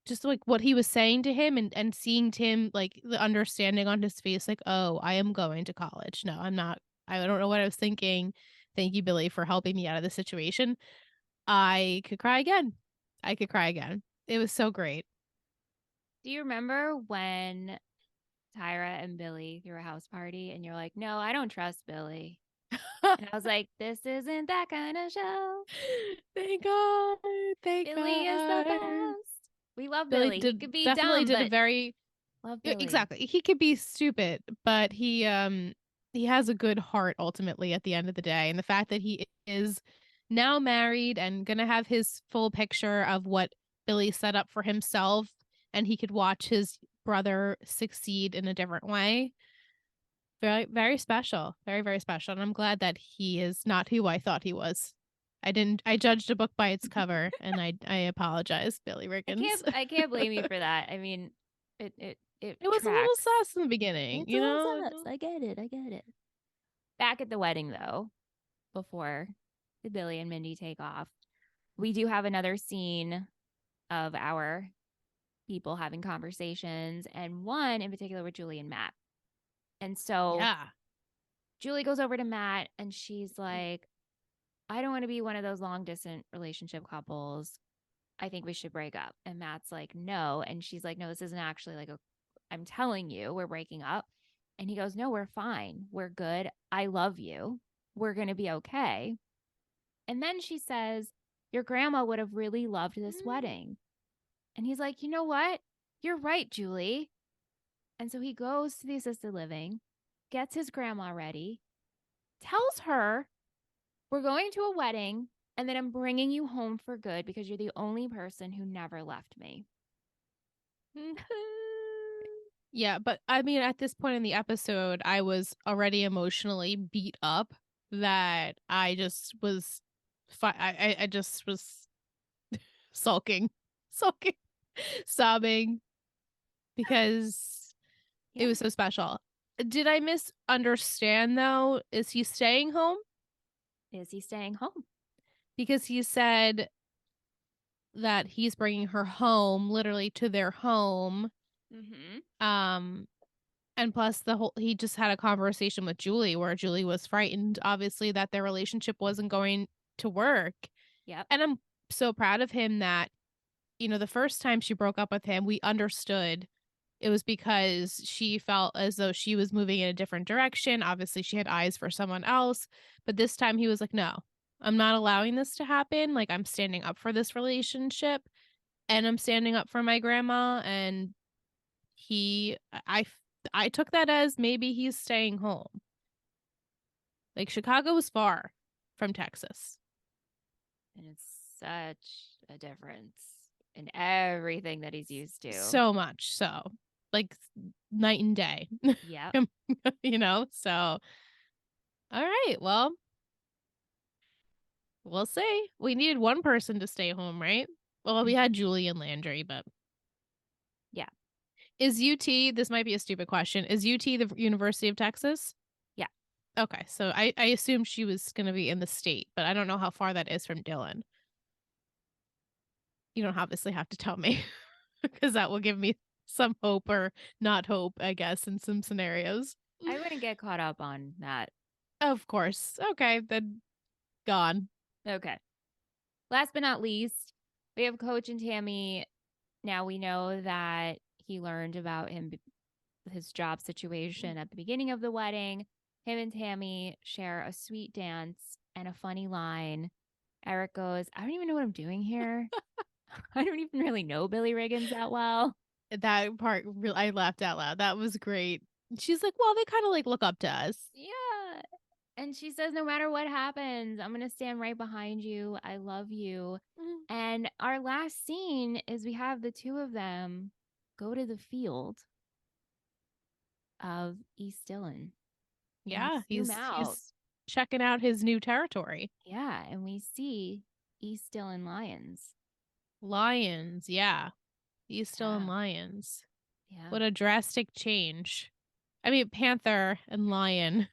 Speaker 2: just like what he was saying to him, and seeing Tim, like, the understanding on his face, like, oh, I am going to college. No, I'm not. I don't know what I was thinking. Thank you, Billy, for helping me out of the situation. I could cry again. I could cry again. It was so great.
Speaker 1: Do you remember when Tyra and Billy threw a house party and you're like, no, I don't trust Billy? And I was like, this isn't that kind of show.
Speaker 2: Thank God. Thank
Speaker 1: Billy is the
Speaker 2: God.
Speaker 1: best. We love
Speaker 2: Billy
Speaker 1: Billy. He could be
Speaker 2: definitely
Speaker 1: dumb,
Speaker 2: did a
Speaker 1: but
Speaker 2: very
Speaker 1: love Billy.
Speaker 2: exactly. He could be stupid, but he has a good heart ultimately at the end of the day. And the fact that he is now married and gonna have his full picture of what Billy set up for himself, and he could watch his brother succeed in a different way. Very, very special. Very, very special. And I'm glad that he is not who I thought he was. I judged a book by its cover, and I apologize, Billy Riggins.
Speaker 1: I can't blame you for that. I mean, it
Speaker 2: It was a little
Speaker 1: tracks.
Speaker 2: sus in the beginning,
Speaker 1: It's a little sus.
Speaker 2: No.
Speaker 1: I get it. I get it. Back at the wedding though, before the Billy and Mindy take off, we do have another scene of our people having conversations, and one in particular with Julie and Matt. And so
Speaker 2: Yeah.
Speaker 1: Julie goes over to Matt and she's like, I don't want to be one of those long distance relationship couples. I think we should break up. And Matt's like, no. And she's like, no, this isn't actually like I'm telling you, we're breaking up. And he goes, no, we're fine. We're good. I love you. We're going to be okay. And then she says, your grandma would have really loved this wedding. And he's like, you know what? You're right, Julie. And so he goes to the assisted living, gets his grandma ready, tells her, we're going to a wedding, and then I'm bringing you home for good because you're the only person who never left me.
Speaker 2: Yeah, but I mean, at this point in the episode, I was already emotionally beat up that I just was, I just was sulking, sulking, sobbing because it
Speaker 1: Yeah.
Speaker 2: was so special. Did I misunderstand though? Is he staying home?
Speaker 1: Is he staying home?
Speaker 2: Because he said that he's bringing her home, literally to their home.
Speaker 1: Mm-hmm.
Speaker 2: And plus he just had a conversation with Julie where Julie was frightened, obviously, that their relationship wasn't going to work.
Speaker 1: Yep.
Speaker 2: And I'm so proud of him that, the first time she broke up with him, we understood it was because she felt as though she was moving in a different direction. Obviously, she had eyes for someone else. But this time he was like, no, I'm not allowing this to happen. Like, I'm standing up for this relationship and I'm standing up for my grandma. And he, I took that as maybe he's staying home. Like, Chicago was far from Texas.
Speaker 1: And it's such a difference in everything that he's used to.
Speaker 2: So much so. Like, night and day.
Speaker 1: Yep.
Speaker 2: So all right, well, we'll see. We needed one person to stay home, right? Well, we had Julie and Landry, but
Speaker 1: yeah.
Speaker 2: Is UT, this might be a stupid question, is UT the University of Texas?
Speaker 1: Yeah.
Speaker 2: Okay, so I assumed she was going to be in the state, but I don't know how far that is from Dillon. You don't obviously have to tell me because that will give me some hope or not hope, I guess, in some scenarios.
Speaker 1: I wouldn't get caught up on that.
Speaker 2: Of course. Okay, then gone.
Speaker 1: Okay. Last but not least, we have Coach and Tammy. Now we know that he learned about his job situation at the beginning of the wedding. Him and Tammy share a sweet dance and a funny line. Eric goes, I don't even know what I'm doing here. I don't even really know Billy Riggins that well.
Speaker 2: That part, I laughed out loud. That was great. She's like, well, they kind of like look up to us.
Speaker 1: Yeah. And she says, no matter what happens, I'm going to stand right behind you. I love you. Mm-hmm. And our last scene is we have the two of them go to the field of East Dillon.
Speaker 2: Yeah, he's checking out his new territory.
Speaker 1: Yeah, and we see East Dillon lions.
Speaker 2: Lions, yeah. East Dillon lions.
Speaker 1: Yeah.
Speaker 2: What a drastic change. I mean, panther and lion,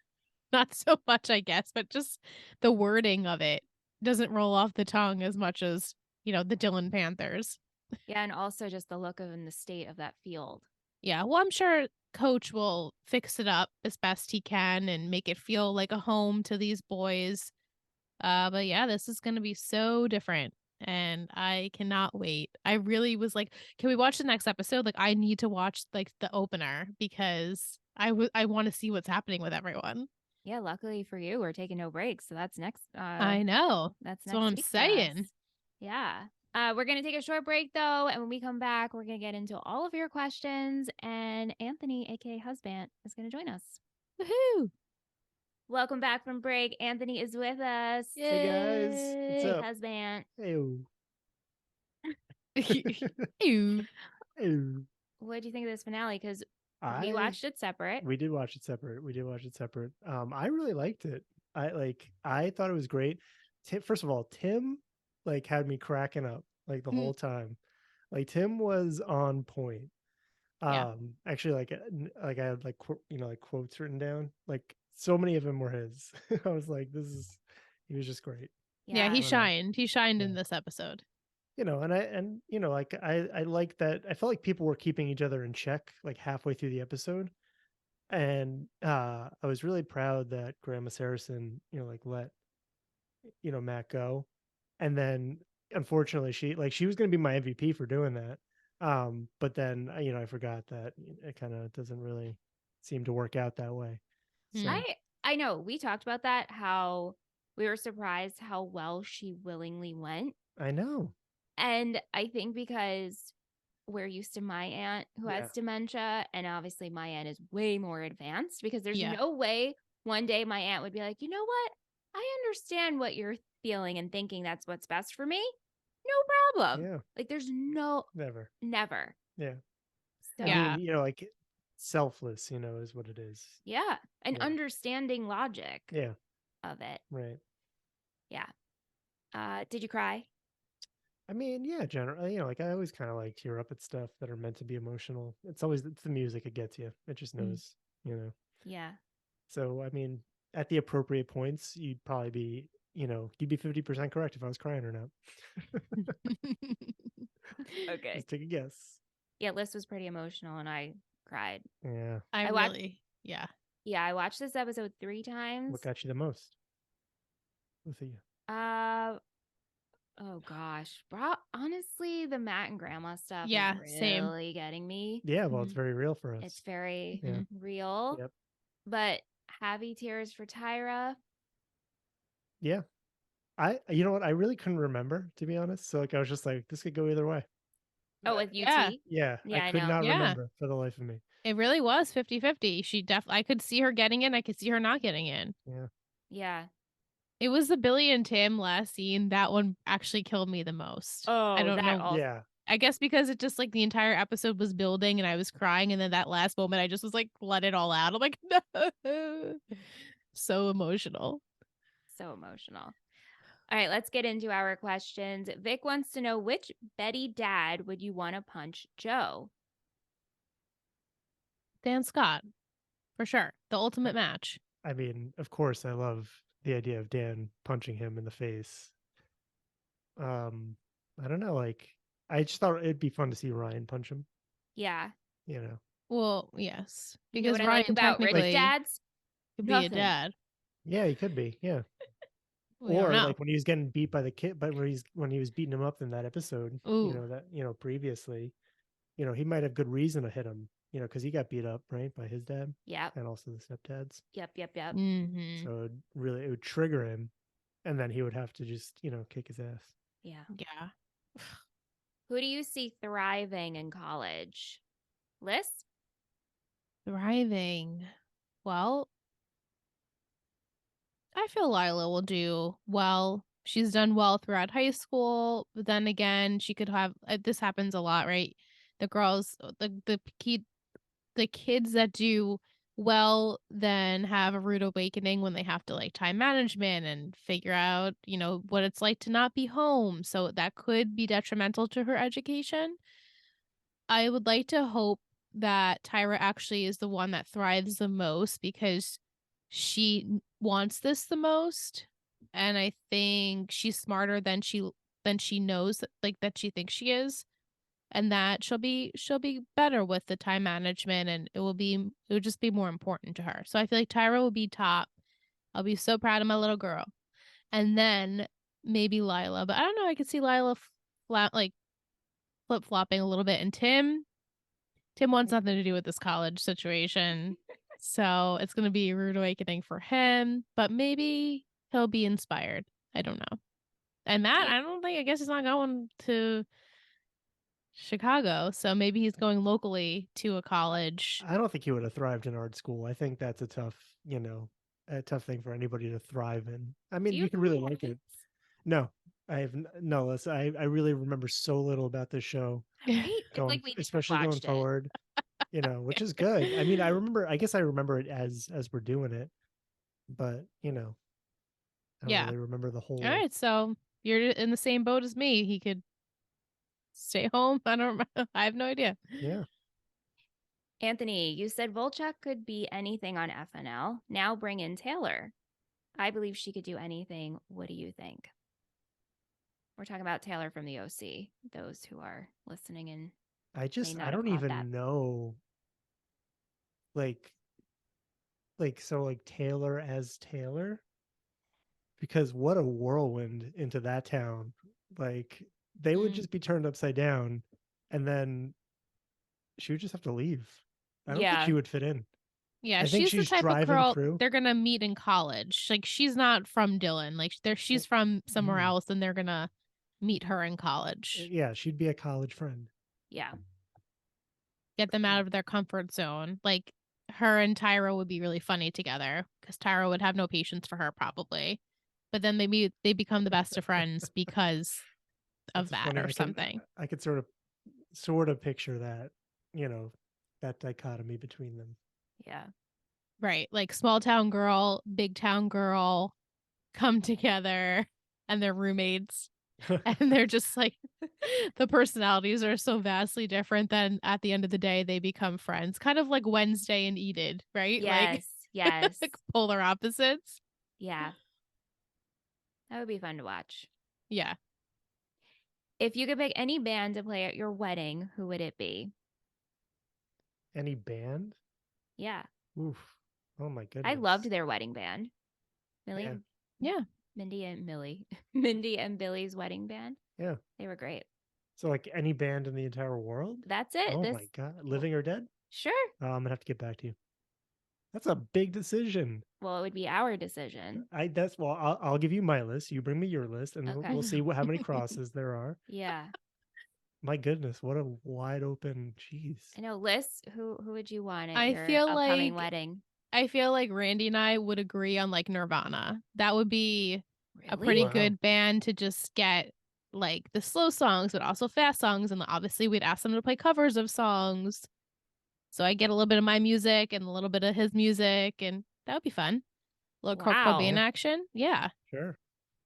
Speaker 2: not so much, I guess, but just the wording of it doesn't roll off the tongue as much as, the Dillon Panthers.
Speaker 1: Yeah, and also just the look of and the state of that field.
Speaker 2: Yeah, well, I'm sure Coach will fix it up as best he can and make it feel like a home to these boys. But yeah, this is going to be so different and I cannot wait. I really was like, can we watch the next episode? Like, I need to watch like the opener because I want to see what's happening with everyone.
Speaker 1: Yeah, luckily for you, we're taking no breaks. So that's next.
Speaker 2: I know.
Speaker 1: That's
Speaker 2: what I'm saying.
Speaker 1: Yeah. We're going to take a short break though. And when we come back, we're going to get into all of your questions. And Anthony, aka Husband, is going to join us.
Speaker 2: Woohoo!
Speaker 1: Welcome back from break. Anthony is with us.
Speaker 3: Yay. Hey guys. What's up?
Speaker 1: Husband.
Speaker 3: Hey.
Speaker 1: What do you think of this finale? Because We watched it separate.
Speaker 3: We did watch it separate. I really liked it. I thought it was great. First of all, Tim like had me cracking up like the whole time. Like Tim was on point. Actually, like I had like like quotes written down. Like so many of them were his. I was like, he was just great.
Speaker 2: Yeah, he shined. He shined
Speaker 3: Yeah.
Speaker 2: in this episode.
Speaker 3: Like I like that. I felt like people were keeping each other in check like halfway through the episode, and I was really proud that Grandma Saracen like let Matt go, and then unfortunately she was going to be my MVP for doing that. But then I forgot that it kind of doesn't really seem to work out that way. So
Speaker 1: I know we talked about that, how we were surprised how well she willingly went.
Speaker 3: I know.
Speaker 1: And I think because we're used to my aunt who has dementia, and obviously my aunt is way more advanced, because there's no way one day my aunt would be like, you know what? I understand what you're feeling and thinking that's what's best for me. No problem.
Speaker 3: Yeah.
Speaker 1: Like there's
Speaker 3: never.
Speaker 1: Yeah. So,
Speaker 3: I mean, like selfless, is what it is.
Speaker 1: Yeah. And understanding logic.
Speaker 3: Yeah.
Speaker 1: Of it.
Speaker 3: Right.
Speaker 1: Yeah. Did you cry?
Speaker 3: I mean, yeah, generally, like I always kind of like tear up at stuff that are meant to be emotional. It's the music it gets you. It just knows,
Speaker 1: Yeah.
Speaker 3: So, I mean, at the appropriate points, you'd probably be, you'd be 50% correct if I was crying or not.
Speaker 1: Okay.
Speaker 3: Just take a guess.
Speaker 1: Yeah, Liz was pretty emotional and I cried.
Speaker 3: Yeah.
Speaker 2: I
Speaker 1: watched this episode 3 times.
Speaker 3: What got you the most? Both of you.
Speaker 1: Oh gosh, honestly, the Matt and Grandma stuff is really getting me.
Speaker 3: Yeah, well, it's very real for us.
Speaker 1: It's very real.
Speaker 3: Yep.
Speaker 1: But heavy tears for Tyra.
Speaker 3: Yeah. You know what? I really couldn't remember, to be honest. So like I was just like, this could go either way.
Speaker 1: Oh, with UT?
Speaker 3: Yeah. I could not remember for the life of me.
Speaker 2: It really was 50-50. I could see her getting in. I could see her not getting in.
Speaker 3: Yeah.
Speaker 1: Yeah.
Speaker 2: It was the Billy and Tim last scene. That one actually killed me the most.
Speaker 1: Oh,
Speaker 2: I don't know.
Speaker 3: Yeah.
Speaker 2: I guess because it just like the entire episode was building and I was crying. And then that last moment, I just was like, let it all out. I'm like, no. So emotional.
Speaker 1: So emotional. All right, let's get into our questions. Vic wants to know, which Betty dad would you want to punch Joe?
Speaker 2: Dan Scott, for sure. The ultimate match.
Speaker 3: I mean, of course, I love the idea of Dan punching him in the face. I don't know, like I just thought it'd be fun to see Ryan punch him.
Speaker 1: Yeah.
Speaker 2: Well, yes,
Speaker 1: because Ryan like about technically dads
Speaker 2: could be a dad.
Speaker 3: Yeah, he could be. Yeah. Or like when he was getting beat by the kid, but when he was beating him up in that episode, previously, he might have good reason to hit him, because he got beat up, right, by his dad.
Speaker 1: Yeah.
Speaker 3: And also the stepdads.
Speaker 1: Yep.
Speaker 2: Mm-hmm.
Speaker 3: So it would trigger him, and then he would have to just, kick his ass.
Speaker 1: Yeah.
Speaker 2: Yeah.
Speaker 1: Who do you see thriving in college? Liz?
Speaker 2: Thriving. Well, I feel Lyla will do well. She's done well throughout high school, but then again, she could have this happens a lot, right? The girls, the kids that do well then have a rude awakening when they have to like time management and figure out, what it's like to not be home. So that could be detrimental to her education. I would like to hope that Tyra actually is the one that thrives the most because she wants this the most, and I think she's smarter than she knows, like that she thinks she is, and that she'll be better with the time management, and it will just be more important to her. So I feel like Tyra will be top. I'll be so proud of my little girl, and then maybe Lyla, but I don't know. I could see Lyla flip flopping a little bit, and Tim wants nothing to do with this college situation. So it's going to be a rude awakening for him, but maybe he'll be inspired. I don't know. And Matt, I guess he's not going to Chicago. So maybe he's going locally to a college.
Speaker 3: I don't think he would have thrived in art school. I think that's a tough thing for anybody to thrive in. I mean, you can really like it. No, Listen, I really remember so little about this show.
Speaker 1: Right?
Speaker 3: Especially going forward. which is good. I mean, I guess I remember it as we're doing it, but I don't
Speaker 2: Yeah.
Speaker 3: really remember the
Speaker 2: All
Speaker 3: whole.
Speaker 2: right, so you're in the same boat as me. He could stay home. I don't remember. I have no idea.
Speaker 3: Yeah.
Speaker 1: Anthony, you said Volchak could be anything on FNL. Now bring in Taylor. I believe she could do anything. What do you think? We're talking about Taylor from the OC, those who are listening and may
Speaker 3: I
Speaker 1: not have
Speaker 3: don't
Speaker 1: caught that.
Speaker 3: even know. Like, so like Taylor as Taylor, because what a whirlwind into that town. Like, they would just be turned upside down, and then she would just have to leave. I don't think
Speaker 1: Yeah.
Speaker 3: she would fit in.
Speaker 2: Yeah,
Speaker 3: I think
Speaker 2: she's the
Speaker 3: she's
Speaker 2: type of
Speaker 3: driving
Speaker 2: girl
Speaker 3: through.
Speaker 2: they're gonna meet in college. Like she's not from Dillon. Like she's from somewhere
Speaker 3: Mm.
Speaker 2: else, and they're gonna meet her in college.
Speaker 3: Yeah, she'd be a college friend.
Speaker 1: Yeah.
Speaker 2: Get them out of their comfort zone. Like her and Tyra would be really funny together because Tyra would have no patience for her probably. But then maybe they become the best of friends because of
Speaker 3: That's
Speaker 2: that
Speaker 3: funny.
Speaker 2: or something.
Speaker 3: I could sort of picture that, that dichotomy between them.
Speaker 1: Yeah.
Speaker 2: Right. Like small town girl, big town girl come together and they're roommates. And they're just like the personalities are so vastly different. Then at the end of the day, they become friends, kind of like Wednesday and Enid, right?
Speaker 1: Yes. Yes.
Speaker 2: Like polar opposites.
Speaker 1: Yeah. That would be fun to watch.
Speaker 2: Yeah.
Speaker 1: If you could pick any band to play at your wedding, who would it be?
Speaker 3: Any band?
Speaker 1: Yeah.
Speaker 3: Oof. Oh my goodness.
Speaker 1: I loved their wedding band. Millie,
Speaker 3: Yeah.
Speaker 2: Yeah.
Speaker 1: Mindy and Millie. Mindy and Billy's wedding band.
Speaker 3: Yeah.
Speaker 1: They were great.
Speaker 3: So like any band in the entire world?
Speaker 1: That's it.
Speaker 3: Oh my God. Living or dead?
Speaker 1: Sure.
Speaker 3: Oh, I'm gonna have to get back to you. That's a big decision.
Speaker 1: Well, it would be our decision.
Speaker 3: I'll give you my list. You bring me your list, and
Speaker 1: Okay.
Speaker 3: we'll see how many crosses there are.
Speaker 1: Yeah.
Speaker 3: My goodness, what a wide open. Jeez.
Speaker 1: I know. Liz, who would you want at
Speaker 2: I
Speaker 1: your
Speaker 2: feel
Speaker 1: upcoming
Speaker 2: like
Speaker 1: wedding?
Speaker 2: I feel like Randy and I would agree on like Nirvana. That would be a pretty
Speaker 3: Wow.
Speaker 2: good band to just get like the slow songs, but also fast songs. And obviously, we'd ask them to play covers of songs. So I get a little bit of my music and a little bit of his music, and that would be fun. A little Kurt
Speaker 1: Wow.
Speaker 2: Cobain action. Yeah.
Speaker 3: Sure.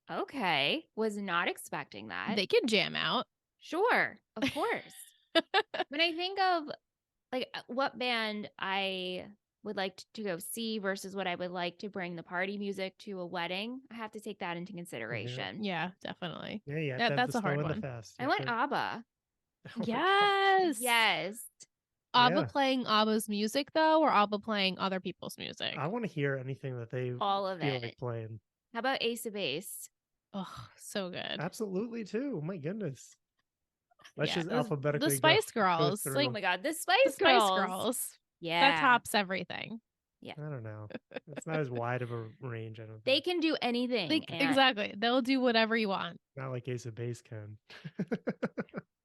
Speaker 1: Okay. Was not expecting that.
Speaker 2: They can jam out.
Speaker 1: Sure. Of course. When I think of like what band I would like to go see versus what I would like to bring the party music to a wedding, I have to take that into consideration.
Speaker 2: Yeah, definitely.
Speaker 3: Yeah, you have
Speaker 2: Yeah,
Speaker 3: to have
Speaker 2: that's
Speaker 3: the
Speaker 2: a hard
Speaker 3: slow and the
Speaker 2: one.
Speaker 3: fast.
Speaker 1: I went ABBA.
Speaker 3: Oh my God.
Speaker 2: Yes.
Speaker 1: Yes.
Speaker 2: ABBA
Speaker 3: Yeah.
Speaker 2: playing ABBA's music though, or ABBA playing other people's music?
Speaker 3: I want to hear anything that they
Speaker 1: All of
Speaker 3: feel
Speaker 1: it.
Speaker 3: like playing.
Speaker 1: How about Ace of Base?
Speaker 2: Oh, so good.
Speaker 3: Absolutely too. My goodness. Let's
Speaker 2: Yeah,
Speaker 3: just
Speaker 2: the
Speaker 3: alphabetically
Speaker 2: Spice
Speaker 3: go
Speaker 2: Girls.
Speaker 3: through.
Speaker 1: Oh my God. The
Speaker 2: The
Speaker 1: Spice
Speaker 2: Spice
Speaker 1: Girls.
Speaker 2: Girls.
Speaker 1: Yeah.
Speaker 2: That tops everything.
Speaker 3: I don't know. It's not as wide of a range. I don't
Speaker 1: They
Speaker 3: think.
Speaker 1: can do anything.
Speaker 2: Exactly. They'll do whatever you want.
Speaker 3: Not like Ace of Base can.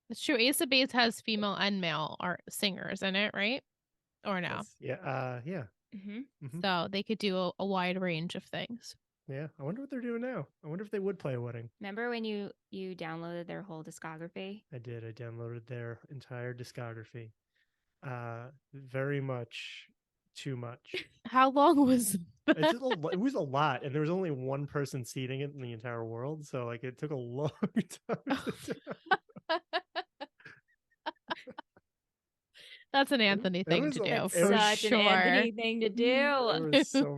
Speaker 2: It's true. Ace of Base has female and male art singers in it, right? Or no?
Speaker 3: Yeah. Yeah.
Speaker 1: Mm-hmm.
Speaker 2: So they could do a wide range of things.
Speaker 3: Yeah. I wonder what they're doing now. I wonder if they would play a wedding.
Speaker 1: Remember when you downloaded their whole discography?
Speaker 3: I did. I downloaded their entire discography. Very much too much.
Speaker 2: How long was that?
Speaker 3: It was a lot, and there was only one person seating it in the entire world, so like it took a long time.
Speaker 2: That's an Anthony thing to do. For
Speaker 1: Such
Speaker 2: sure.
Speaker 1: an Anthony thing to do.
Speaker 3: There was so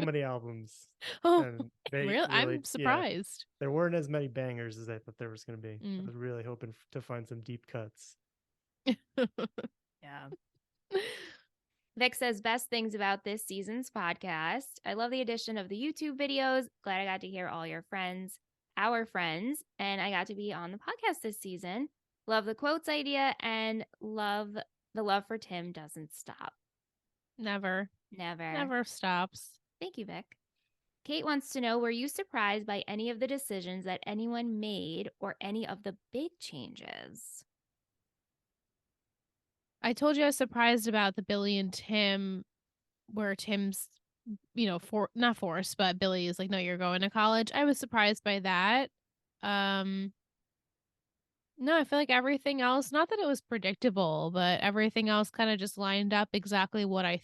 Speaker 3: many albums.
Speaker 2: Oh,
Speaker 3: And they
Speaker 2: really? I'm surprised.
Speaker 3: There weren't as many bangers as I thought there was going to be.
Speaker 2: Mm.
Speaker 3: I was really hoping to find some deep cuts.
Speaker 1: Yeah. Vic says best things about this season's podcast. I love the addition of the YouTube videos. Glad I got to hear all your friends, our friends, and I got to be on the podcast this season. Love the quotes idea and love the love for Tim doesn't stop.
Speaker 2: Never stops.
Speaker 1: Thank you, Vic. Kate wants to know, were you surprised by any of the decisions that anyone made or any of the big changes?
Speaker 2: I told you I was surprised about the Billy and Tim, where Tim's, not forced, but Billy is like, no, you're going to college. I was surprised by that. No, I feel like everything else, not that it was predictable, but everything else kind of just lined up exactly what I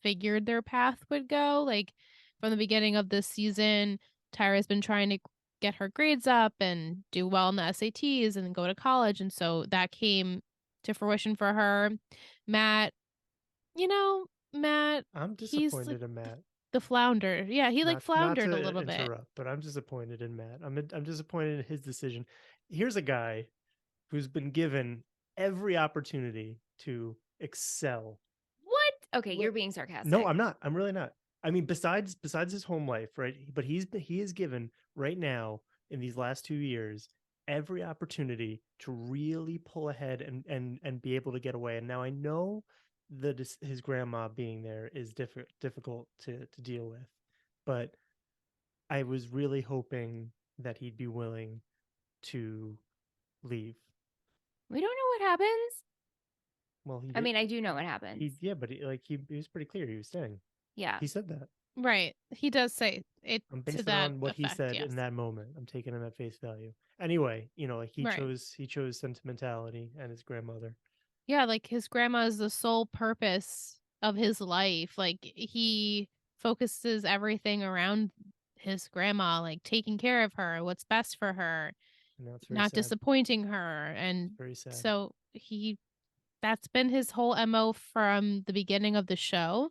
Speaker 2: figured their path would go. Like from the beginning of this season, Tyra's been trying to get her grades up and do well in the SATs and then go to college. And so that came to fruition for her. Matt, Matt,
Speaker 3: I'm
Speaker 2: he's like
Speaker 3: disappointed in Matt.
Speaker 2: the flounder. Yeah, he like
Speaker 3: Not
Speaker 2: floundered a
Speaker 3: to
Speaker 2: little bit.
Speaker 3: interrupt, but I'm disappointed in Matt. I'm disappointed in his decision. Here's a guy who's been given every opportunity to excel.
Speaker 1: What? Okay, you're being
Speaker 3: No,
Speaker 1: sarcastic.
Speaker 3: I'm not. I'm really not. I mean, besides his home life, right? But he is given right now in these last 2 years every opportunity to really pull ahead and be able to get away. And now I know that his grandma being there is difficult to deal with, but I was really hoping that he'd be willing to leave.
Speaker 1: We don't know what happens.
Speaker 3: Well, he
Speaker 1: I
Speaker 3: did.
Speaker 1: mean, I do know what happens.
Speaker 3: Yeah, but he was pretty clear he was staying.
Speaker 1: Yeah.
Speaker 3: He said that.
Speaker 2: Right. He does say it
Speaker 3: I'm
Speaker 2: to
Speaker 3: basing it
Speaker 2: that
Speaker 3: on what he
Speaker 2: effect,
Speaker 3: said
Speaker 2: yes.
Speaker 3: in that moment. I'm taking him at face value. Anyway, like
Speaker 2: Right.
Speaker 3: he chose sentimentality and his grandmother.
Speaker 2: Yeah, like his grandma is the sole purpose of his life. Like he focuses everything around his grandma, like taking care of her, what's best for her,
Speaker 3: And now it's very
Speaker 2: not
Speaker 3: sad.
Speaker 2: disappointing her. And
Speaker 3: It's very sad.
Speaker 2: so that's been his whole MO from the beginning of the show.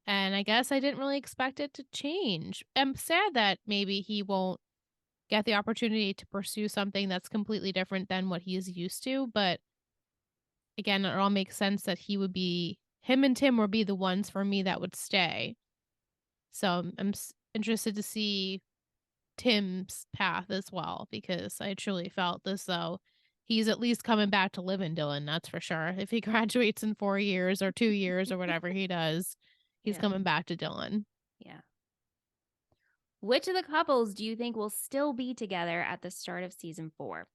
Speaker 2: And I guess I didn't really expect it to change. I'm sad that maybe he won't get the opportunity to pursue something that's completely different than what he is used to. But again, it all makes sense that him and Tim would be the ones for me that would stay. So I'm interested to see Tim's path as well, because I truly felt as though he's at least coming back to live in Dillon. That's for sure. If he graduates in 4 years or 2 years or whatever he does, he's
Speaker 1: Yeah.
Speaker 2: coming back to Dillon.
Speaker 1: Yeah. Which of the couples do you think will still be together at the start of season 4?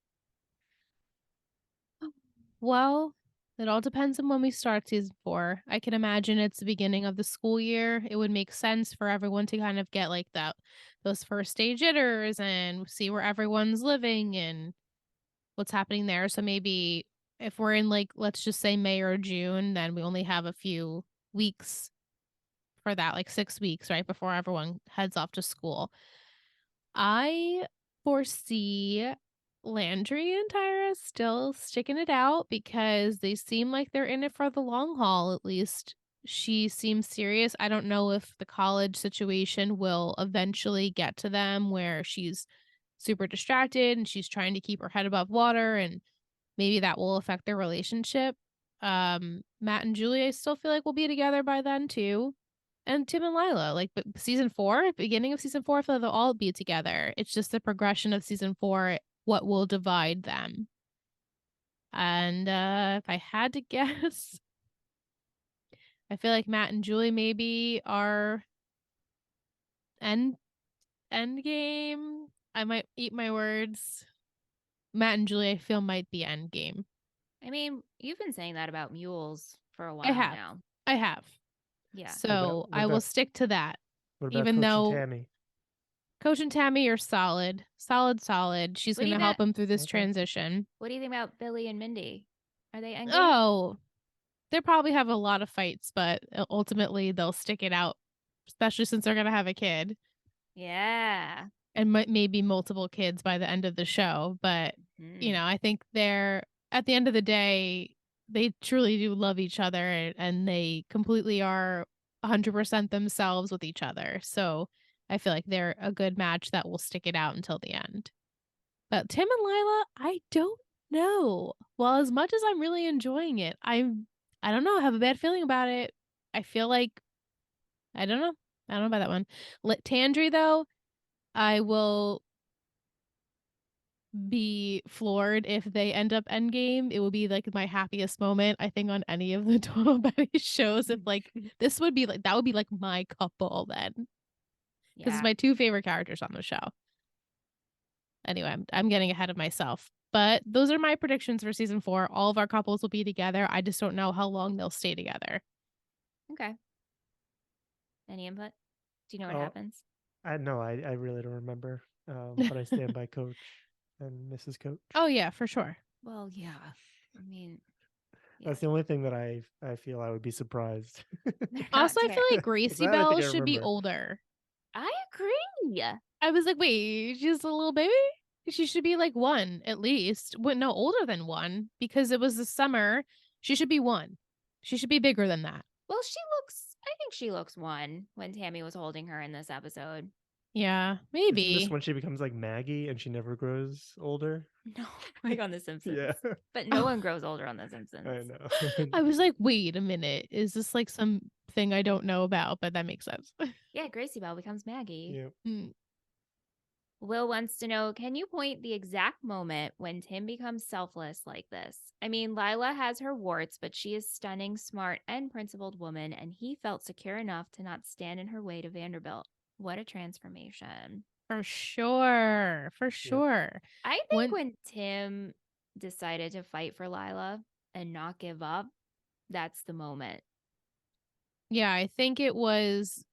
Speaker 2: Well, it all depends on when we start season 4. I can imagine it's the beginning of the school year. It would make sense for everyone to kind of get like those first day jitters and see where everyone's living and what's happening there. So maybe if we're in like let's just say May or June, then we only have a few weeks for that, like 6 weeks, right, before everyone heads off to school. I foresee Landry and Tyra still sticking it out because they seem like they're in it for the long haul, at least. She seems serious. I don't know if the college situation will eventually get to them where she's super distracted and she's trying to keep her head above water, and maybe that will affect their relationship. Matt and Julie, I still feel like we'll be together by then too. And Tim and Lyla, like season 4, beginning of season 4, I feel like they'll all be together. It's just the progression of season 4, what will divide them. And if I had to guess, I feel like Matt and Julie maybe are end game. I might eat my words. Matt and Julie, I feel might be end game.
Speaker 1: I mean, you've been saying that about mules for a
Speaker 2: I
Speaker 1: while
Speaker 2: have.
Speaker 1: now.
Speaker 2: I have.
Speaker 1: Yeah.
Speaker 2: So
Speaker 3: What
Speaker 2: I will
Speaker 3: about
Speaker 2: stick to that.
Speaker 3: what about
Speaker 2: Even
Speaker 3: Coach and
Speaker 2: though
Speaker 3: Tammy?
Speaker 2: Coach and Tammy are solid. Solid. She's
Speaker 1: What do
Speaker 2: going
Speaker 1: you
Speaker 2: to
Speaker 1: think?
Speaker 2: help him through this
Speaker 3: Okay.
Speaker 2: transition.
Speaker 1: What do you think about Billy and Mindy? Are they endgame?
Speaker 2: Oh, they probably have a lot of fights, but ultimately they'll stick it out, especially since they're going to have a kid
Speaker 1: Yeah.
Speaker 2: and maybe multiple kids by the end of the show. But,
Speaker 1: Mm.
Speaker 2: I think at the end of the day, they truly do love each other and they completely are 100% themselves with each other. So I feel like they're a good match that will stick it out until the end. But Tim and Lyla, I don't know. Well, as much as I'm really enjoying it, I don't know, I have a bad feeling about it. I feel like I don't know. I don't know about that one. Tandry though, I will be floored if they end up endgame. It will be like my happiest moment, I think, on any of the Total Betty shows. If like this would be like that would be like my couple then. Because it's
Speaker 1: Yeah.
Speaker 2: my two favorite characters on the show. Anyway, I'm getting ahead of myself. But those are my predictions for season 4. All of our couples will be together. I just don't know how long they'll stay together.
Speaker 1: Okay. Any input? Do you know what
Speaker 3: Oh,
Speaker 1: happens?
Speaker 3: I really don't remember. But I stand by Coach and Mrs. Coach.
Speaker 2: Oh yeah, for sure.
Speaker 1: Well, yeah. I mean,
Speaker 3: That's the only thing that I feel I would be surprised.
Speaker 2: Also, I feel like
Speaker 3: That
Speaker 2: Gracie
Speaker 3: I think
Speaker 2: Belle
Speaker 3: I
Speaker 2: should be
Speaker 3: remember.
Speaker 2: older.
Speaker 1: I agree.
Speaker 2: I was like, wait, she's a little baby? She should be like 1 at least. Well, no, older than 1 because it was the summer. She should be 1. She should be bigger than that.
Speaker 1: Well, I think she looks 1 when Tammy was holding her in this episode.
Speaker 2: Yeah,
Speaker 3: Isn't this
Speaker 2: maybe.
Speaker 3: when she becomes like Maggie and she never grows older?
Speaker 1: No, like on The Simpsons.
Speaker 3: Yeah.
Speaker 1: But no
Speaker 2: Oh.
Speaker 1: one grows older on The Simpsons.
Speaker 3: I know.
Speaker 2: I was like, wait a minute. Is this like something I don't know about? But that makes sense.
Speaker 1: Yeah, Gracie Belle becomes Maggie.
Speaker 3: Yeah.
Speaker 2: Mm.
Speaker 1: Will wants to know, can you point the exact moment when Tim becomes selfless like this? I mean, Lyla has her warts, but she is stunning, smart, and principled woman, and he felt secure enough to not stand in her way to Vanderbilt. What a transformation.
Speaker 2: For sure. For sure.
Speaker 1: I think when Tim decided to fight for Lyla and not give up, that's the moment.
Speaker 2: Yeah, I think it was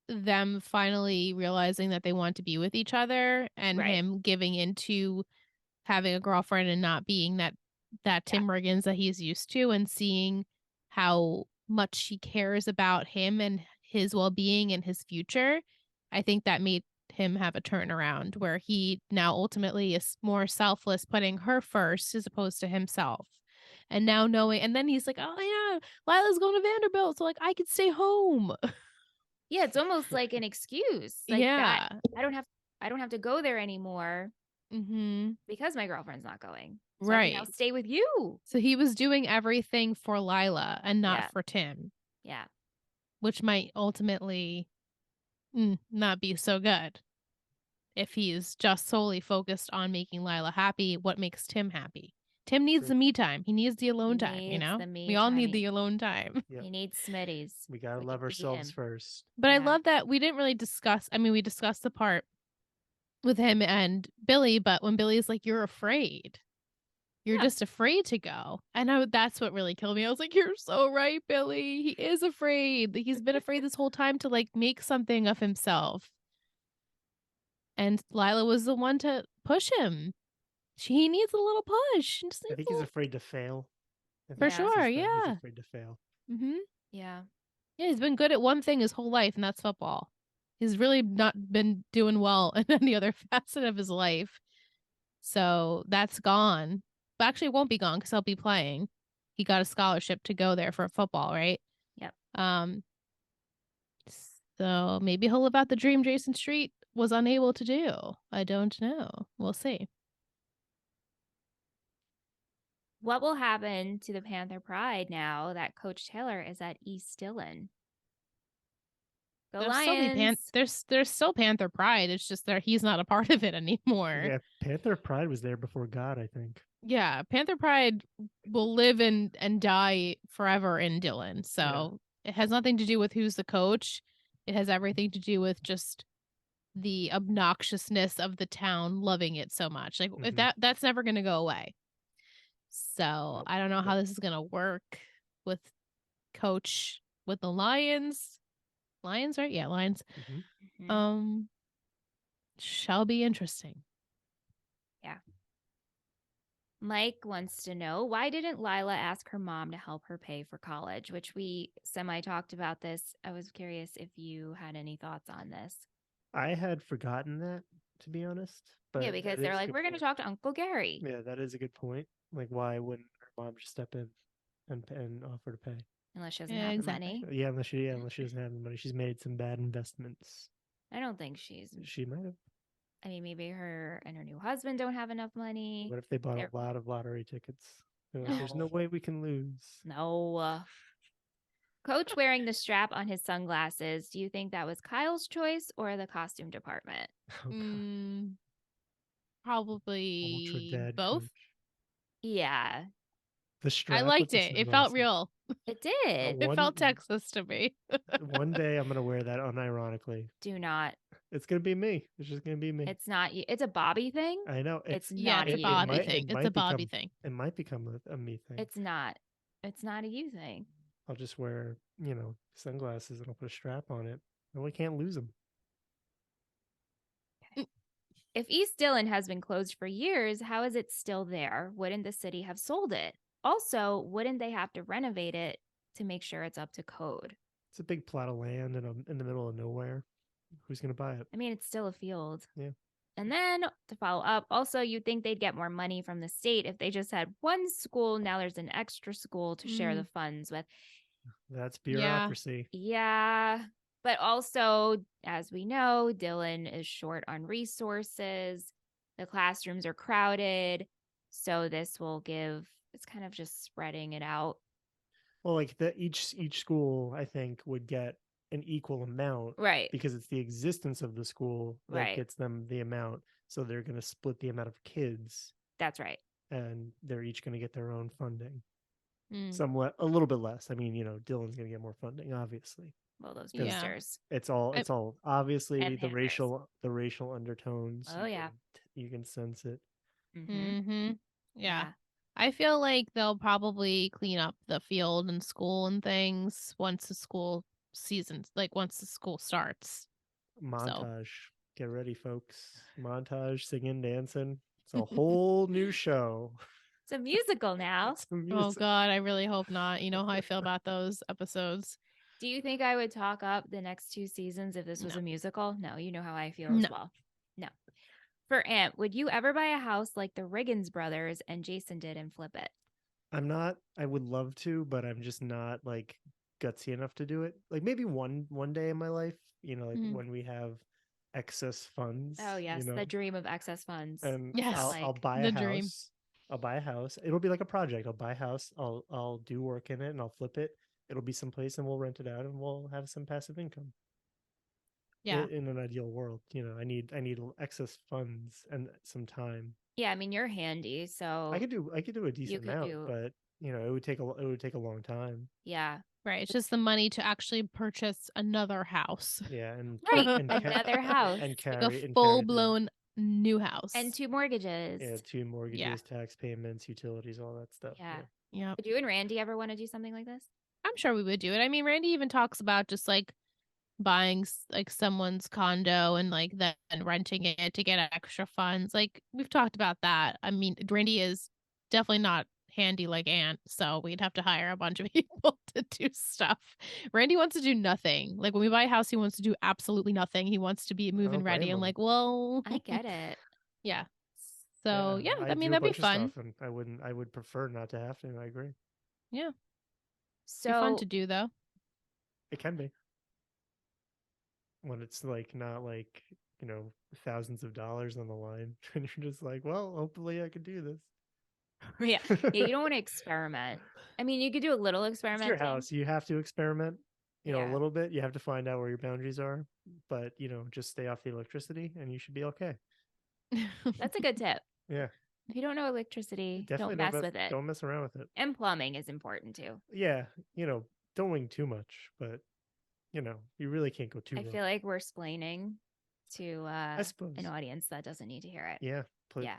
Speaker 2: them finally realizing that they want to be with each other and
Speaker 1: Right.
Speaker 2: him giving into having a girlfriend and not being that Tim Riggins that he's used to and seeing how much she cares about him and his well-being and his future. I think that made him have a turnaround where he now ultimately is more selfless, putting her first as opposed to himself. And now knowing, and then he's like, oh yeah, Lila's going to Vanderbilt, so like I could stay home.
Speaker 1: Yeah, it's almost like an excuse. Like
Speaker 2: Yeah.
Speaker 1: that I don't have to go there anymore
Speaker 2: Mm-hmm.
Speaker 1: because my girlfriend's not going. So I
Speaker 2: Right.
Speaker 1: can now stay with you.
Speaker 2: So he was doing everything for Lyla and not
Speaker 1: Yeah.
Speaker 2: for Tim,
Speaker 1: Yeah.
Speaker 2: which might ultimately not be so good if he's just solely focused on making Lyla happy. What makes Tim happy? Tim needs the me time. He needs the alone time, you know? We all need the alone time.
Speaker 3: Yep.
Speaker 1: He needs Smitties.
Speaker 3: We gotta
Speaker 1: So
Speaker 3: love
Speaker 1: give it to
Speaker 3: ourselves
Speaker 1: him.
Speaker 3: first.
Speaker 2: But I
Speaker 1: Yeah.
Speaker 2: love that we didn't really discuss, I mean, we discussed the part with him and Billy, but when Billy's like, you're afraid. You're
Speaker 1: Yeah.
Speaker 2: just afraid to go. And that's what really killed me. I was like, you're so right, Billy. He is afraid. He's been afraid this whole time to like make something of himself. And Lyla was the one to push him. He needs a little push.
Speaker 3: I think he's afraid to fail.
Speaker 2: For sure,
Speaker 3: He's
Speaker 2: yeah.
Speaker 3: afraid to fail.
Speaker 2: Mm-hmm.
Speaker 1: Yeah.
Speaker 2: Yeah, he's been good at one thing his whole life, and that's football. He's really not been doing well in any other facet of his life. So that's gone. But actually, it won't be gone because he'll be playing. He got a scholarship to go there for football, right?
Speaker 1: Yep.
Speaker 2: So maybe he'll live out the dream Jason Street was unable to do. I don't know. We'll see.
Speaker 1: What will happen to the Panther Pride now that Coach Taylor is at East Dillon? Go Lions!
Speaker 2: There's still Panther Pride. It's just that he's not a part of it anymore.
Speaker 3: Yeah, Panther Pride was there before God, I think.
Speaker 2: Yeah, Panther Pride will live and die forever in Dillon. So it has nothing to do with who's the coach. It has everything to do with just the obnoxiousness of the town loving it so much. Like if that's never going to go away. So I don't know how this is going to work with coach with the Lions. Lions, right? Yeah, Lions. Shall be interesting.
Speaker 1: Yeah. Mike wants to know, why didn't Lyla ask her mom to help her pay for college? Which we semi-talked about this. I was curious if you had any thoughts on this.
Speaker 3: I had forgotten that, to be honest. But
Speaker 1: yeah, because they're like, we're going to talk to Uncle Gary.
Speaker 3: Yeah, that is a good point. Like, why wouldn't her mom just step in and offer to pay?
Speaker 1: Unless she doesn't have the money.
Speaker 3: Yeah, unless she doesn't have the money. She's made some bad investments.
Speaker 1: I don't think
Speaker 3: She might have.
Speaker 1: I mean, maybe her and her new husband don't have enough money.
Speaker 3: What if they bought a lot of lottery tickets? Like, there's no way we can lose.
Speaker 1: No. Coach wearing the strap on his sunglasses. Do you think that was Kyle's choice or the costume department?
Speaker 2: Probably both.
Speaker 3: Coach.
Speaker 1: Yeah.
Speaker 3: The strap.
Speaker 2: I liked it. It felt real.
Speaker 1: It did.
Speaker 2: It felt Texas to me.
Speaker 3: One day I'm gonna wear that unironically.
Speaker 1: Do not.
Speaker 3: It's gonna be me. It's just gonna be me.
Speaker 1: It's not you. It's a Bobby thing.
Speaker 3: I know.
Speaker 1: It's not
Speaker 2: a Bobby thing. It's a Bobby thing.
Speaker 3: It might become a me thing.
Speaker 1: It's not. It's not a you thing.
Speaker 3: I'll just wear, sunglasses and I'll put a strap on it. And we can't lose them.
Speaker 1: Okay. If East Dillon has been closed for years, how is it still there? Wouldn't the city have sold it? Also, wouldn't they have to renovate it to make sure it's up to code?
Speaker 3: It's a big plot of land in the middle of nowhere. Who's going to buy it?
Speaker 1: I mean, it's still a field.
Speaker 3: Yeah.
Speaker 1: And then to follow up, also, you'd think they'd get more money from the state if they just had one school. Now there's an extra school to share the funds with.
Speaker 3: That's bureaucracy.
Speaker 1: Yeah. But also, as we know, Dillon is short on resources. The classrooms are crowded. So this will it's kind of just spreading it out.
Speaker 3: Well, like each school, I think, would get an equal amount,
Speaker 1: right?
Speaker 3: Because it's the existence of the school that gets them the amount. So they're going to split the amount of kids.
Speaker 1: That's right.
Speaker 3: And they're each going to get their own funding. Somewhat, a little bit less. I mean, Dillon's going to get more funding, obviously.
Speaker 1: Well, those boosters.
Speaker 3: It's all obviously the racial undertones.
Speaker 1: Oh yeah,
Speaker 3: you can sense it.
Speaker 2: Yeah. I feel like they'll probably clean up the field and school and things once the school starts.
Speaker 3: Montage. Get ready, folks. Montage, singing, dancing. It's a whole new show.
Speaker 1: It's a musical now.
Speaker 2: Oh God, I really hope not. You know how I feel about those episodes.
Speaker 1: Do you think I would talk up the next 2 seasons if this was a musical? No, you know how I feel as well. No. For Ant, would you ever buy a house like the Riggins brothers and Jason did and flip it?
Speaker 3: I'm not. I would love to, but I'm just not like gutsy enough to do it. Like maybe one day in my life, when we have excess funds.
Speaker 1: Oh yes, the dream of excess funds.
Speaker 3: And I'll buy a house. Dream. I'll buy a house. It'll be like a project. I'll buy a house. I'll do work in it and I'll flip it. It'll be someplace and we'll rent it out and we'll have some passive income.
Speaker 2: Yeah.
Speaker 3: In an ideal world, I need excess funds and some time.
Speaker 1: Yeah, I mean you're handy, so
Speaker 3: I could do a decent amount, but it would take a long time.
Speaker 1: Yeah.
Speaker 2: Right. It's just the money to actually purchase another house.
Speaker 3: Yeah, and
Speaker 1: another house
Speaker 3: and carry
Speaker 2: like a full-blown new house
Speaker 1: and 2 mortgages.
Speaker 3: Yeah, 2 mortgages, tax payments, utilities, all that stuff.
Speaker 2: Yeah.
Speaker 1: Would you and Randy ever want to do something like this?
Speaker 2: I'm sure we would do it. I mean, Randy even talks about just like buying like someone's condo and like then renting it to get extra funds. Like we've talked about that. I mean, Randy is definitely not handy like Ant, so we'd have to hire a bunch of people to do stuff. Randy wants to do nothing. Like when we buy a house, he wants to do absolutely nothing. He wants to be move-in ready. I'm like, well,
Speaker 1: I get it.
Speaker 2: Yeah. So yeah, I mean that'd be fun.
Speaker 3: And I would prefer not to have to. I agree.
Speaker 2: Yeah.
Speaker 1: So
Speaker 2: be fun to do though.
Speaker 3: It can be. When it's like not like, thousands of dollars on the line and you're just like, well, hopefully I could do this.
Speaker 1: Yeah, you don't want to experiment. I mean, you could do a little experiment.
Speaker 3: It's your house. You have to experiment, a little bit. You have to find out where your boundaries are, but just stay off the electricity and you should be okay.
Speaker 1: That's a good tip.
Speaker 3: Yeah.
Speaker 1: If you don't know electricity,
Speaker 3: definitely
Speaker 1: don't mess with it.
Speaker 3: Don't mess around with it.
Speaker 1: And plumbing is important too.
Speaker 3: Yeah. Don't wing too much, but you really can't go too
Speaker 1: I feel like we're splaining to an audience that doesn't need to hear it.
Speaker 3: Yeah.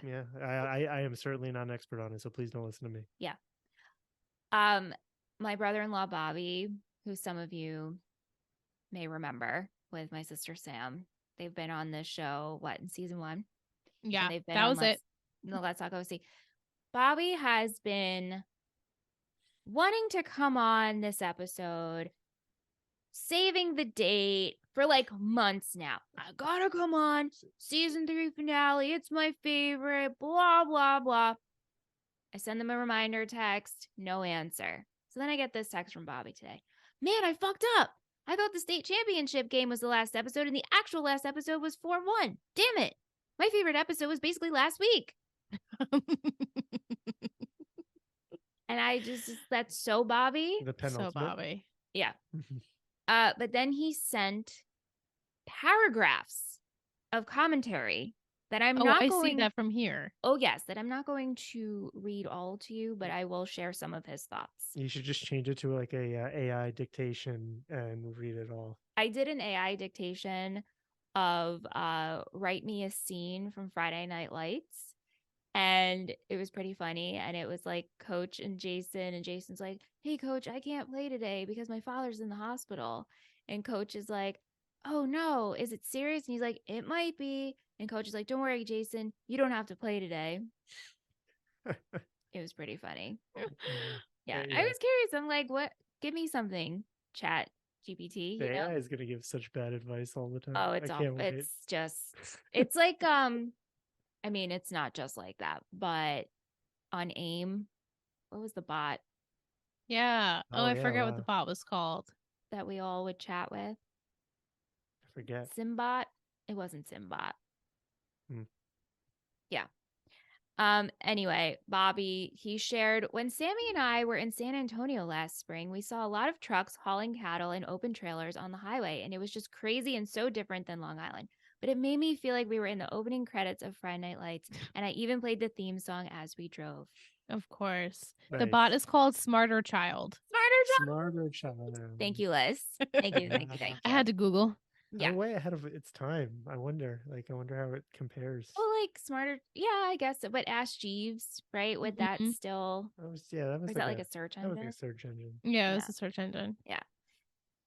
Speaker 3: Yeah. I am certainly not an expert on it, so please don't listen to me.
Speaker 1: Yeah. My brother-in-law Bobby, who some of you may remember with my sister Sam, they've been on this show in season 1.
Speaker 2: Yeah, that was it.
Speaker 1: No, Let's Talk OC. Bobby has been wanting to come on this episode, saving the date for like months now. I gotta come on season 3 finale. It's my favorite. Blah, blah, blah. I send them a reminder text. No answer. So then I get this text from Bobby today. Man, I fucked up. I thought the state championship game was the last episode and the actual last episode was 4-1. Damn it. My favorite episode was basically last week. And that's so Bobby.
Speaker 3: The penultimate.
Speaker 2: So Bobby.
Speaker 1: Yeah. But then he sent paragraphs of commentary that I'm not going...
Speaker 2: I see that from here.
Speaker 1: Oh, yes. That I'm not going to read all to you, but I will share some of his thoughts.
Speaker 3: You should just change it to like a AI dictation and read it all.
Speaker 1: I did an AI dictation of write me a scene from Friday Night Lights. And it was pretty funny. And it was like Coach and Jason. And Jason's like, hey, Coach, I can't play today because my father's in the hospital. And Coach is like, oh, no, is it serious? And he's like, it might be. And coach is like, don't worry, Jason, you don't have to play today. It was pretty funny. Yeah. I was curious. I'm like, what? Give me something, chat GPT.
Speaker 3: The AI is going to give such bad advice all the time.
Speaker 1: Oh, it's
Speaker 3: I
Speaker 1: awful.
Speaker 3: can't wait.
Speaker 1: It's just, it's like, I mean, it's not just like that, but on AIM, what was the bot
Speaker 2: Yeah. Oh, I
Speaker 3: yeah,
Speaker 2: forget what
Speaker 3: wow.
Speaker 2: the bot was called.
Speaker 1: that we all would chat with?
Speaker 3: I forget.
Speaker 1: Simbot? It wasn't Simbot.
Speaker 3: Hmm.
Speaker 1: Yeah. Anyway, Bobby, he shared when Sammy and I were in San Antonio last spring, we saw a lot of trucks hauling cattle in open trailers on the highway, and it was just crazy and so different than Long Island. But it made me feel like we were in the opening credits of Friday Night Lights, and I even played the theme song as we drove.
Speaker 2: Of course.
Speaker 3: Nice.
Speaker 2: The bot is called Smarter Child.
Speaker 3: Smarter Child.
Speaker 1: Thank you, Liz. Thank you, thank you, thank you.
Speaker 2: I had to Google.
Speaker 1: Yeah.
Speaker 3: I'm way ahead of its time. I wonder how it compares.
Speaker 1: Well, like smarter. Yeah, I guess. But Ask Jeeves, right? Would that still?
Speaker 3: That was like
Speaker 1: a search engine?
Speaker 3: That was like a search engine.
Speaker 2: Yeah, it's a search engine.
Speaker 1: Yeah.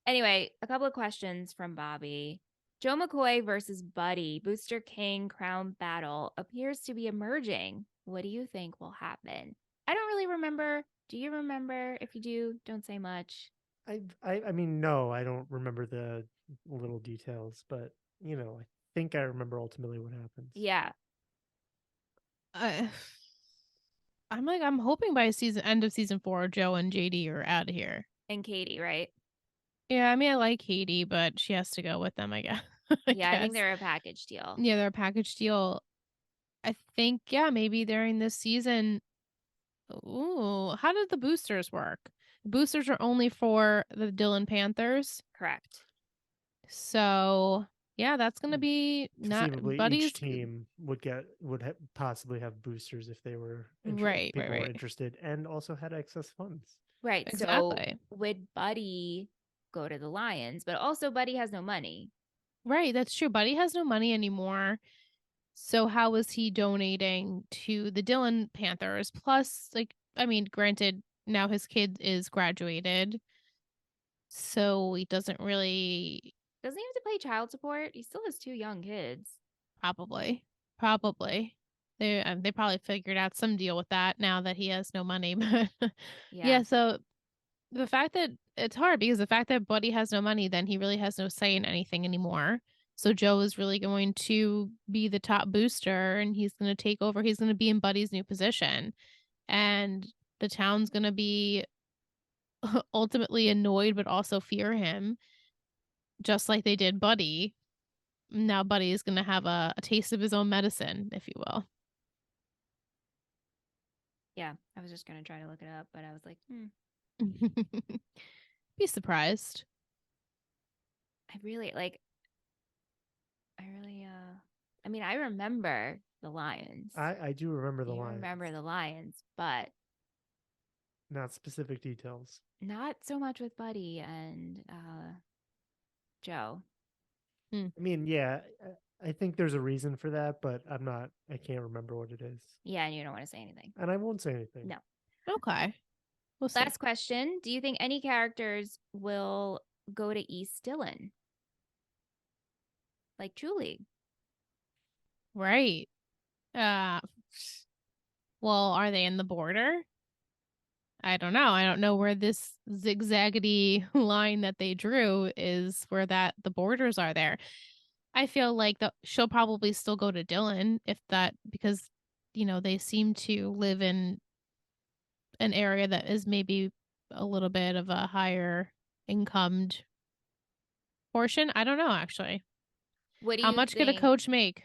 Speaker 1: Anyway, a couple of questions from Bobby. Joe McCoy versus Buddy, Booster King crown battle appears to be emerging. What do you think will happen? I don't really remember. Do you remember? If you do, don't say much.
Speaker 3: I mean, no, I don't remember the little details, but I think I remember ultimately what happens.
Speaker 1: Yeah.
Speaker 2: I'm hoping by end of season 4, Joe and JD are out of here.
Speaker 1: And Katie, right?
Speaker 2: Yeah, I mean, I like Katie, but she has to go with them, I guess.
Speaker 1: I think they're a package deal.
Speaker 2: Yeah, they're a package deal. I think, yeah, maybe during this season. Ooh, how did the boosters work? Boosters are only for the Dillon Panthers.
Speaker 1: Correct.
Speaker 2: So, yeah, that's going to be not
Speaker 3: Conceivably,
Speaker 2: Buddy's
Speaker 3: each team would possibly have boosters if they were
Speaker 2: right.
Speaker 3: were interested and also had excess funds.
Speaker 1: Right.
Speaker 2: Exactly.
Speaker 1: So would Buddy go to the Lions? But also Buddy has no money.
Speaker 2: Right, that's true. Buddy has no money anymore. So how was he donating to the Dillon Panthers? Plus, I mean, granted, now his kid is graduated. So he doesn't really.
Speaker 1: Doesn't he have to pay child support? He still has 2 young kids.
Speaker 2: Probably. They probably figured out some deal with that now that he has no money. But yeah, so the fact that it's hard because the fact that Buddy has no money, then he really has no say in anything anymore. So Joe is really going to be the top booster and he's going to take over. He's going to be in Buddy's new position. And the town's going to be ultimately annoyed, but also fear him, just like they did Buddy. Now Buddy is going to have a taste of his own medicine, if you will.
Speaker 1: Yeah, I was just going to try to look it up, but I was like,
Speaker 2: Be surprised.
Speaker 1: I mean, I remember the Lions.
Speaker 3: I do remember the Lions.
Speaker 1: Remember the Lions, but
Speaker 3: not specific details.
Speaker 1: Not so much with Buddy and Joe.
Speaker 3: I mean, yeah, I think there's a reason for that, but I can't remember what it is.
Speaker 1: Yeah, and you don't want to say anything.
Speaker 3: And I won't say anything.
Speaker 1: No.
Speaker 2: Okay. We'll see.
Speaker 1: Last question. Do you think any characters will go to East Dillon? Like Julie.
Speaker 2: Right. Well, are they in the border? I don't know. I don't know where this zigzaggedy line that they drew is, where the borders are there. I feel like she'll probably still go to Dillon because they seem to live in an area that is maybe a little bit of a higher incomed portion. I don't know, actually. How much could a coach make?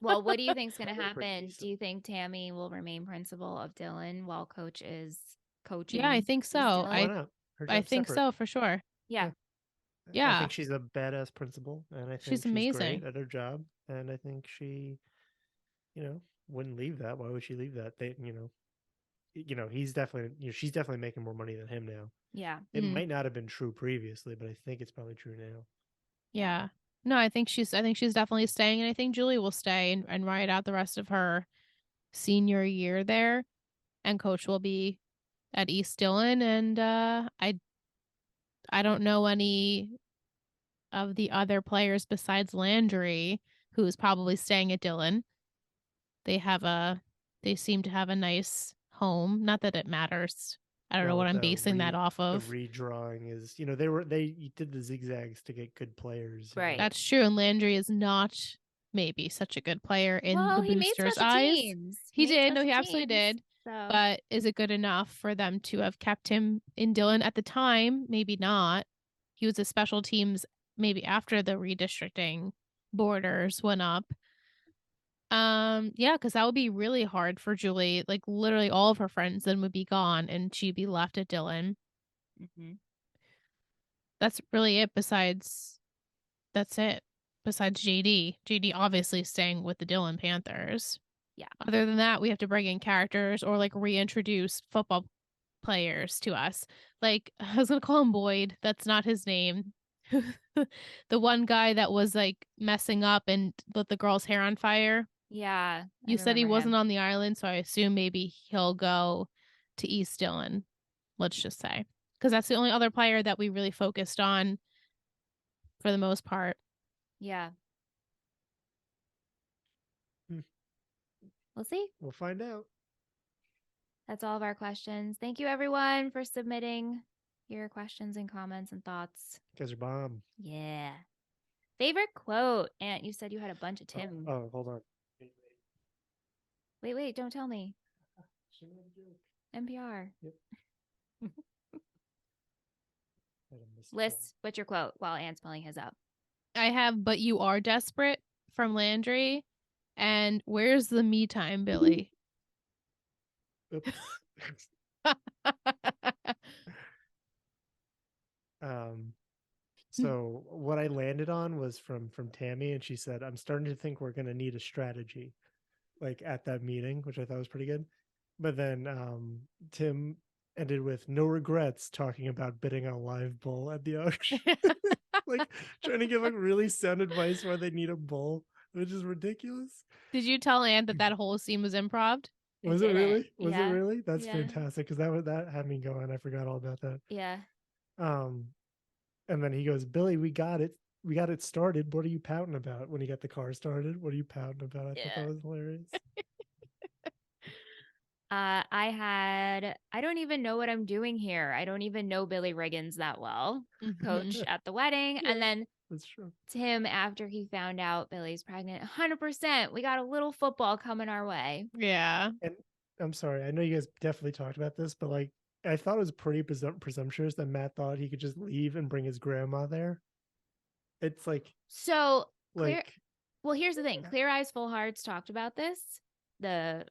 Speaker 1: Well, what do you think is going to happen? Do you think Tammy will remain principal of Dillon while coach is coaching?
Speaker 2: Yeah, I think so. I think so for sure.
Speaker 1: Yeah.
Speaker 3: I think she's a badass principal, and I think she's
Speaker 2: amazing
Speaker 3: great at her job, and I think she, wouldn't leave that. Why would she leave that? He's definitely, she's definitely making more money than him now.
Speaker 1: Yeah.
Speaker 3: It might not have been true previously, but I think it's probably true now.
Speaker 2: Yeah. No, I think she's definitely staying, and I think Julie will stay and ride out the rest of her senior year there, and coach will be at East Dillon, and I don't know any of the other players besides Landry who's probably staying at Dylan. They seem to have a nice home. Not that it matters. I don't know what I'm basing that off of.
Speaker 3: The redrawing is, they did the zigzags to get good players.
Speaker 1: Right.
Speaker 2: That's true. And Landry is not maybe such a good player in the boosters' eyes.
Speaker 1: Teams.
Speaker 2: He did. No, he absolutely did.
Speaker 1: So.
Speaker 2: But is it good enough for them to have kept him in Dylan at the time? Maybe not. He was a special teams maybe after the redistricting borders went up. Yeah, because that would be really hard for Julie. Like literally all of her friends then would be gone and she'd be left at Dylan.
Speaker 1: Mm-hmm.
Speaker 2: That's really it. Besides JD. JD obviously staying with the Dylan Panthers.
Speaker 1: Yeah.
Speaker 2: Other than that, we have to bring in characters or like reintroduce football players to us. Like I was gonna call him Boyd. That's not his name. The one guy that was like messing up and lit the girl's hair on fire.
Speaker 1: Yeah.
Speaker 2: You said he wasn't on the island, so I assume maybe he'll go to East Dylan. Let's just say. Because that's the only other player that we really focused on for the most part.
Speaker 1: Yeah. We'll see.
Speaker 3: We'll find out.
Speaker 1: That's all of our questions. Thank you, everyone, for submitting your questions and comments and thoughts.
Speaker 3: You guys are bomb.
Speaker 1: Yeah. Favorite quote? Aunt, you said you had a bunch of Tim.
Speaker 3: Oh, hold on.
Speaker 1: Wait, don't tell me. NPR.
Speaker 3: Yep.
Speaker 1: Liz, what's your quote while Ant's pulling his up?
Speaker 2: I have, but you are desperate from Landry. And where's the me time, Billy?
Speaker 3: Oops. So what I landed on was from Tammy, and she said, "I'm starting to think we're gonna need a strategy, like at that meeting," which I thought was pretty good. But then Tim ended with no regrets, talking about bidding on a live bull at the auction, like trying to give like really sound advice why they need a bull, which is ridiculous.
Speaker 2: Did you tell Ann that whole scene was improv?
Speaker 3: Was it really? Was
Speaker 1: Yeah.
Speaker 3: it really? That's
Speaker 1: Yeah.
Speaker 3: fantastic, because that had me going. I forgot all about that.
Speaker 1: Yeah.
Speaker 3: And then he goes, "Billy, we got it. We got it started. What are you pouting about?" When he got the car started, what are you pouting about? I thought that was hilarious.
Speaker 1: I don't even know what I'm doing here. I don't even know Billy Riggins that well. Coach at the wedding.
Speaker 3: Yeah,
Speaker 1: and then
Speaker 3: that's true.
Speaker 1: Tim, after he found out Billy's pregnant, 100%. We got a little football coming our way.
Speaker 2: Yeah.
Speaker 3: And I'm sorry, I know you guys definitely talked about this, but like I thought it was pretty presumptuous that Matt thought he could just leave and bring his grandma there. It's like
Speaker 1: so
Speaker 3: like
Speaker 1: well, here's the thing. Clear Eyes Full Hearts talked about this. The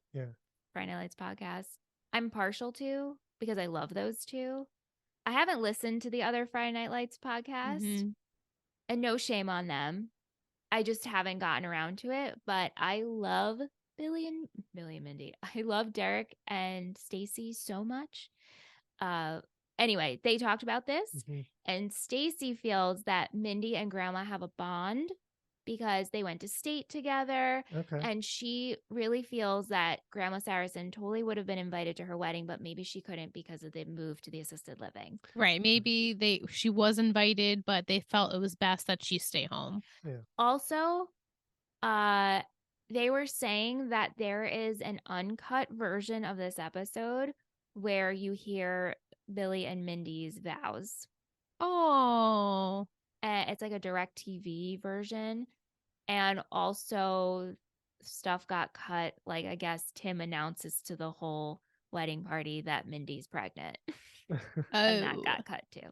Speaker 1: Friday Night Lights podcast. I'm partial to because I love those two. I haven't listened to the other Friday Night Lights podcast, and no shame on them. I just haven't gotten around to it, but I love Billy and Mindy. I love Derek and Stacy so much. Anyway, they talked about this, and Stacy feels that Mindy and Grandma have a bond because they went to state together.
Speaker 3: Okay.
Speaker 1: And she really feels that Grandma Saracen totally would have been invited to her wedding, but maybe she couldn't because of the move to the assisted living.
Speaker 2: Right. Maybe she was invited, but they felt it was best that she stay home.
Speaker 3: Yeah.
Speaker 1: Also, they were saying that there is an uncut version of this episode where you hear Billy and Mindy's vows.
Speaker 2: Oh.
Speaker 1: It's like a direct TV version. And also stuff got cut. Like, I guess Tim announces to the whole wedding party that Mindy's pregnant. And that got cut too.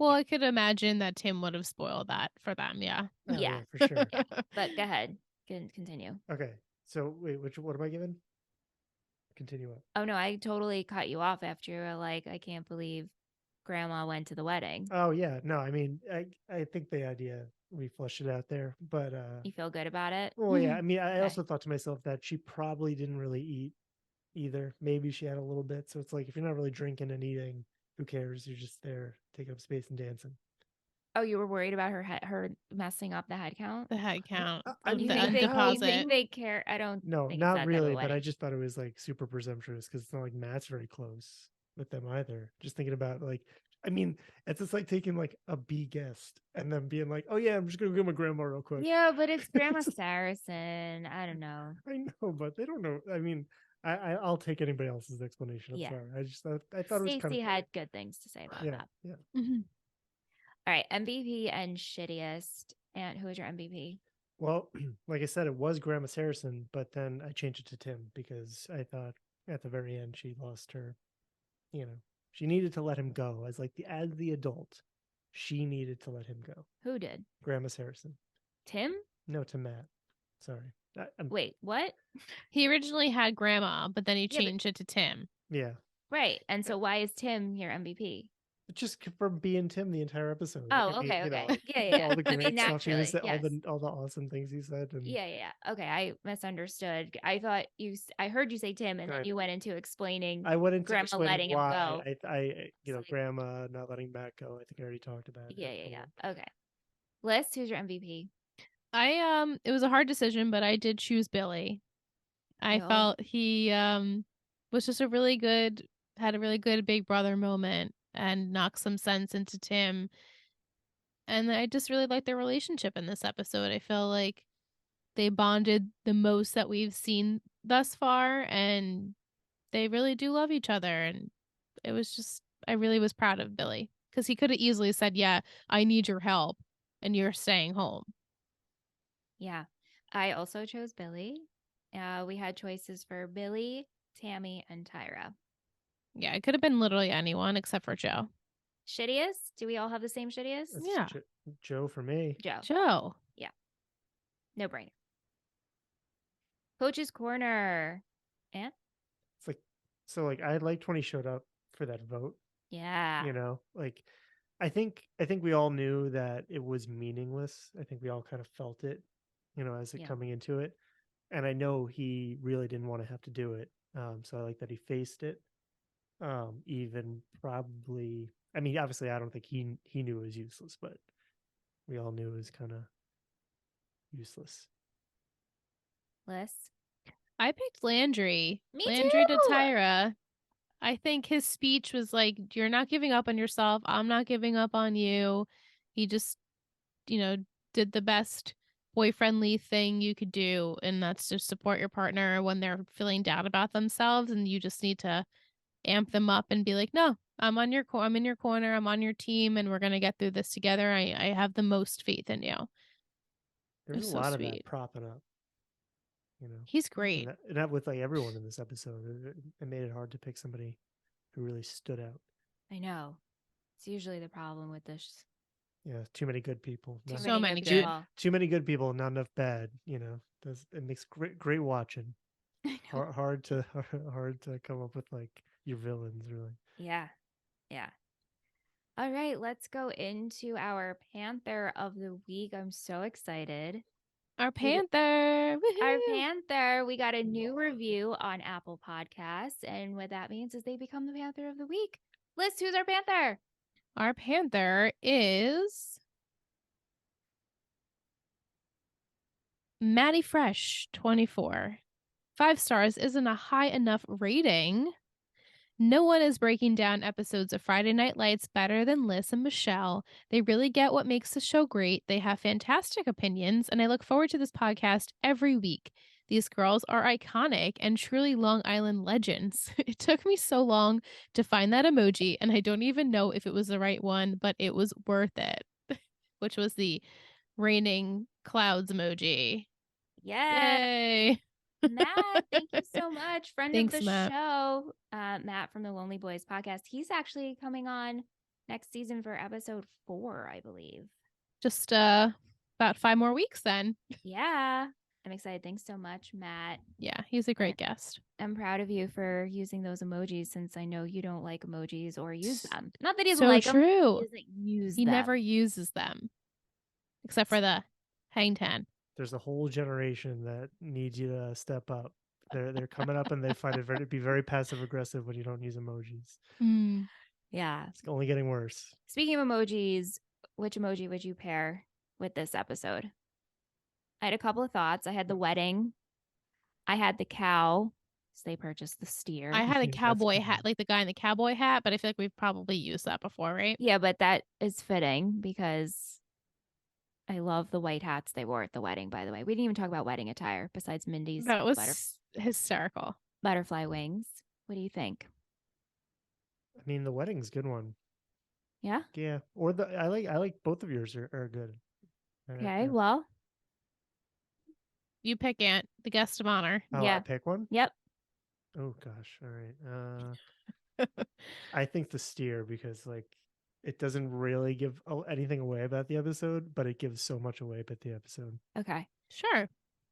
Speaker 2: Well, I could imagine that Tim would have spoiled that for them. Yeah.
Speaker 1: Yeah,
Speaker 3: for sure.
Speaker 1: Yeah. But go ahead. Continue.
Speaker 3: Okay. So wait, what am I given? Continue up.
Speaker 1: Oh, no, I totally cut you off after you were like, I can't believe Grandma went to the wedding.
Speaker 3: Oh, yeah. No, I mean, I think the idea, we flushed it out there, but
Speaker 1: you feel good about it?
Speaker 3: Well, yeah. I mean, I also thought to myself that she probably didn't really eat either. Maybe she had a little bit. So it's like, if you're not really drinking and eating, who cares? You're just there taking up space and dancing.
Speaker 1: Oh, you were worried about her messing up the head count?
Speaker 2: The head count.
Speaker 1: You think they care? I don't.
Speaker 3: No, not really. But I just thought it was like super presumptuous because it's not like Matt's very close with them either. Just thinking about like, I mean, it's just like taking like a B guest and then being like, oh yeah, I'm just gonna go get my grandma real quick.
Speaker 1: Yeah, but it's Grandma Saracen. I don't know.
Speaker 3: I know, but they don't know. I mean, I'll take anybody else's explanation. I'm sorry. I thought it was kind
Speaker 1: Stacey
Speaker 3: of
Speaker 1: had good things to say about that.
Speaker 3: yeah.
Speaker 1: All right, MVP and shittiest. And who is your MVP?
Speaker 3: Well, like I said, it was Grandma Saracen, but then I changed it to Tim because I thought at the very end she lost her. She needed to let him go as the adult. She needed to let him go.
Speaker 1: Who did?
Speaker 3: Grandma Saracen.
Speaker 1: Tim?
Speaker 3: No, to Matt. Sorry.
Speaker 1: Wait, what?
Speaker 2: He originally had Grandma, but then he changed it to Tim.
Speaker 3: Yeah.
Speaker 1: Right. And so why is Tim your MVP?
Speaker 3: Just from being Tim the entire episode.
Speaker 1: Oh, okay. Yeah.
Speaker 3: All the great stuff
Speaker 1: naturally,
Speaker 3: he said,
Speaker 1: yes.
Speaker 3: all the awesome things he said. And
Speaker 1: Yeah. Okay, I misunderstood. I thought I heard you say Tim, and then you went into explaining.
Speaker 3: I went into
Speaker 1: Grandma letting him go.
Speaker 3: I Grandma not letting Matt go. I think I already talked about it.
Speaker 1: Yeah. Okay. Liz, who's your MVP?
Speaker 2: It was a hard decision, but I did choose Billy. I felt he was just had a really good big brother moment and knocked some sense into Tim. And I just really liked their relationship in this episode. I feel like they bonded the most that we've seen thus far, and they really do love each other. And it was just, I really was proud of Billy because he could have easily said, yeah, I need your help and you're staying home.
Speaker 1: Yeah, I also chose Billy. We had choices for Billy, Tammy, and Tyra.
Speaker 2: Yeah, it could have been literally anyone except for Joe.
Speaker 1: Shittiest? Do we all have the same shittiest?
Speaker 2: Yeah.
Speaker 3: Joe for me.
Speaker 2: Joe.
Speaker 1: Yeah. No brainer. Coach's Corner. And?
Speaker 3: It's I liked when he showed up for that vote.
Speaker 1: Yeah.
Speaker 3: I think we all knew that it was meaningless. I think we all kind of felt it, as it coming into it. And I know he really didn't want to have to do it. So I like that he faced it. Even probably, I mean, obviously I don't think he knew it was useless, but we all knew it was kind of useless.
Speaker 1: Liz?
Speaker 2: I picked Landry.
Speaker 1: Me
Speaker 2: Landry
Speaker 1: too!
Speaker 2: to Tyra. I think his speech was like, you're not giving up on yourself. I'm not giving up on you. He just, did the best boyfriendly thing you could do. And that's to support your partner when they're feeling down about themselves. And you just need to amp them up and be like, no, I'm in your corner. I'm on your team. And we're going to get through this together. I have the most faith in you.
Speaker 3: There's a lot of that propping up.
Speaker 2: He's great.
Speaker 3: And that with everyone in this episode, it made it hard to pick somebody who really stood out.
Speaker 1: I know. It's usually the problem with this.
Speaker 3: Yeah, too many good people.
Speaker 2: Too many
Speaker 3: good people, not enough bad. It makes great watching. hard to come up with your villains, really.
Speaker 1: Yeah. All right, let's go into our Panther of the week. I'm so excited.
Speaker 2: Our Panther.
Speaker 1: Our Panther. We got a new review on Apple Podcasts. And what that means is they become the Panther of the week. Liz, who's our Panther?
Speaker 2: Our Panther is Maddie Fresh 24. 5 stars isn't a high enough rating. No one is breaking down episodes of Friday Night Lights better than Liz and Michelle. They really get what makes the show great. They have fantastic opinions, and I look forward to this podcast every week. These girls are iconic and truly Long Island legends. It took me so long to find that emoji, and I don't even know if it was the right one, but it was worth it, which was the raining clouds emoji.
Speaker 1: Yay! Matt, thank you so much. Friend of the
Speaker 2: Matt.
Speaker 1: show, Matt from the Lonely Boys podcast. He's actually coming on next season for episode 4, I believe.
Speaker 2: Just about 5 more weeks then.
Speaker 1: Yeah. I'm excited. Thanks so much, Matt.
Speaker 2: Yeah, he's a great guest.
Speaker 1: I'm proud of you for using those emojis since I know you don't like emojis or use them. Not that he doesn't
Speaker 2: so
Speaker 1: like
Speaker 2: true.
Speaker 1: them. He doesn't use
Speaker 2: them.
Speaker 1: He
Speaker 2: never uses them. Except for the hang ten.
Speaker 3: There's a whole generation that needs you to step up. They're coming up and they find it to be very passive aggressive when you don't use emojis.
Speaker 1: Yeah.
Speaker 3: It's only getting worse.
Speaker 1: Speaking of emojis, which emoji would you pair with this episode? I had a couple of thoughts. I had the wedding. I had the cow. So they purchased the steer.
Speaker 2: I had a
Speaker 3: That's
Speaker 2: cowboy
Speaker 3: good.
Speaker 2: hat, like the guy in the cowboy hat, but I feel like we've probably used that before, right?
Speaker 1: Yeah, but that is fitting because I love the white hats they wore at the wedding, by the way. We didn't even talk about wedding attire besides Mindy's
Speaker 2: That was hysterical.
Speaker 1: butterfly wings. What do you think?
Speaker 3: I mean, the wedding's a good one.
Speaker 1: Yeah?
Speaker 3: Yeah. Or I like both of yours are good.
Speaker 1: Okay, well.
Speaker 2: You pick, Aunt, the guest of honor.
Speaker 3: Oh,
Speaker 1: Yeah.
Speaker 3: I pick one?
Speaker 1: Yep.
Speaker 3: Oh gosh. All right. I think the steer because like it doesn't really give anything away about the episode, but it gives so much away about the episode.
Speaker 1: Okay.
Speaker 2: Sure.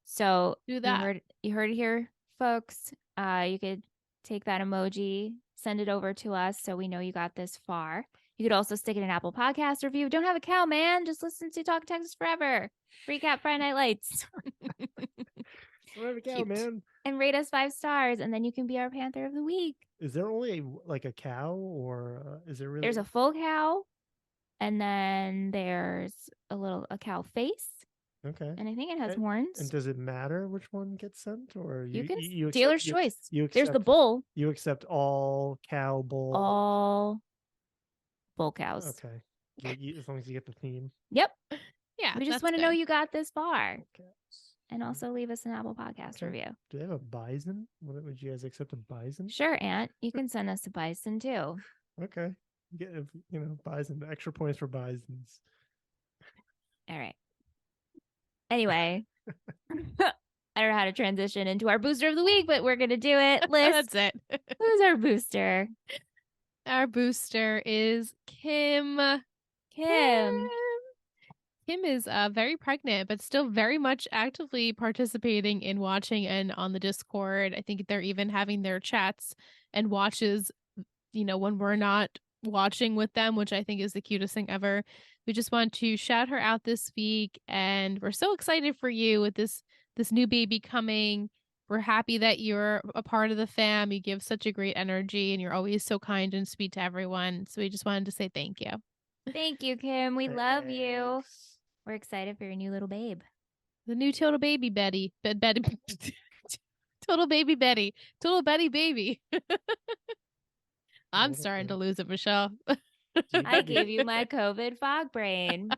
Speaker 1: So
Speaker 2: Do that.
Speaker 1: You heard it here, folks. You could take that emoji, send it over to us so we know you got this far. You could also stick it in an Apple Podcast review. Don't have a cow, man. Just listen to Talkin Texas Forever. Recap Friday Night Lights.
Speaker 3: Don't have a cow,
Speaker 2: Cute.
Speaker 3: man.
Speaker 1: And rate us 5 stars, and then you can be our Panther of the Week.
Speaker 3: Is there only like a cow, or is there really?
Speaker 1: There's a full cow, and then there's a cow face,
Speaker 3: Okay.
Speaker 1: and I think it has horns.
Speaker 3: And does it matter which one gets sent, or
Speaker 1: You can
Speaker 3: you accept,
Speaker 1: dealer's choice.
Speaker 3: You accept,
Speaker 1: There's the bull.
Speaker 3: You accept all cow, bull,
Speaker 1: All bull cows.
Speaker 3: Okay. As long as you get the theme.
Speaker 1: Yep.
Speaker 2: Yeah.
Speaker 1: We just want to know you got this far. And also leave us an Apple Podcast review.
Speaker 3: Do they have a bison? Would you guys accept a bison?
Speaker 1: Sure, Aunt. You can send us a bison too.
Speaker 3: Okay. Get bison. Extra points for bisons.
Speaker 1: All right. Anyway, I don't know how to transition into our booster of the week, but we're gonna do it. Liz,
Speaker 2: That's it.
Speaker 1: who's our booster?
Speaker 2: Our booster is Kim. Kim is very pregnant, but still very much actively participating in watching and on the Discord. I think they're even having their chats and watches, when we're not watching with them, which I think is the cutest thing ever. We just want to shout her out this week, and we're so excited for you with this new baby coming. We're happy that you're a part of the fam. You give such a great energy, and you're always so kind and sweet to everyone. So we just wanted to say thank you.
Speaker 1: Thank you, Kim. We love you. We're excited for your new little babe.
Speaker 2: The new total baby Betty. Total baby Betty. Total Betty baby. I'm starting to lose it, Michelle.
Speaker 1: I gave you my COVID fog brain.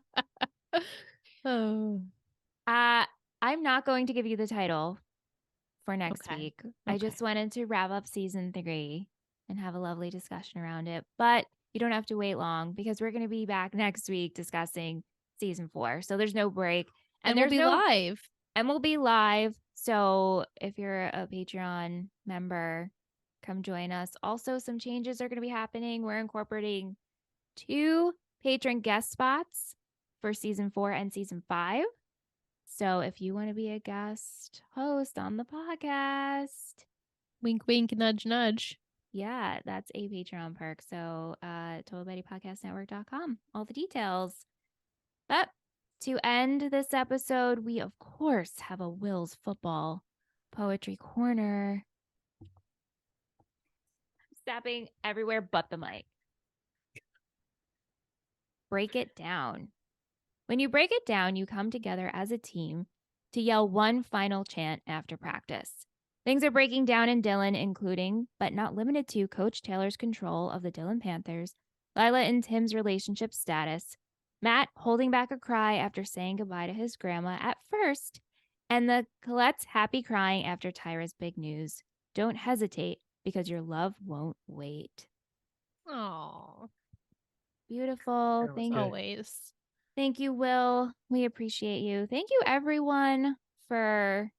Speaker 2: Oh.
Speaker 1: I'm not going to give you the title for next week.
Speaker 2: Okay.
Speaker 1: I just wanted to wrap up season 3 and have a lovely discussion around it. But you don't have to wait long because we're going to be back next week discussing season 4. So there's no break.
Speaker 2: And we'll be live.
Speaker 1: And we'll be live. So if you're a Patreon member, come join us. Also, some changes are going to be happening. We're incorporating 2 patron guest spots for season 4 and season 5. So if you want to be a guest host on the podcast,
Speaker 2: wink, wink, nudge, nudge.
Speaker 1: Yeah, that's a Patreon perk. So TotalBettyPodcastNetwork.com. All the details. But to end this episode, we of course have a Will's Football Poetry Corner. I'm stepping everywhere but the mic. Break it down. When you break it down, you come together as a team to yell one final chant after practice. Things are breaking down in Dillon, including, but not limited to, Coach Taylor's control of the Dillon Panthers, Lyla and Tim's relationship status, Matt holding back a cry after saying goodbye to his grandma at first, and the Colette's happy crying after Tyra's big news. Don't hesitate, because your love won't wait.
Speaker 2: Aww.
Speaker 1: Beautiful. Thank you.
Speaker 2: Always.
Speaker 1: Thank you, Will. We appreciate you. Thank you, everyone, for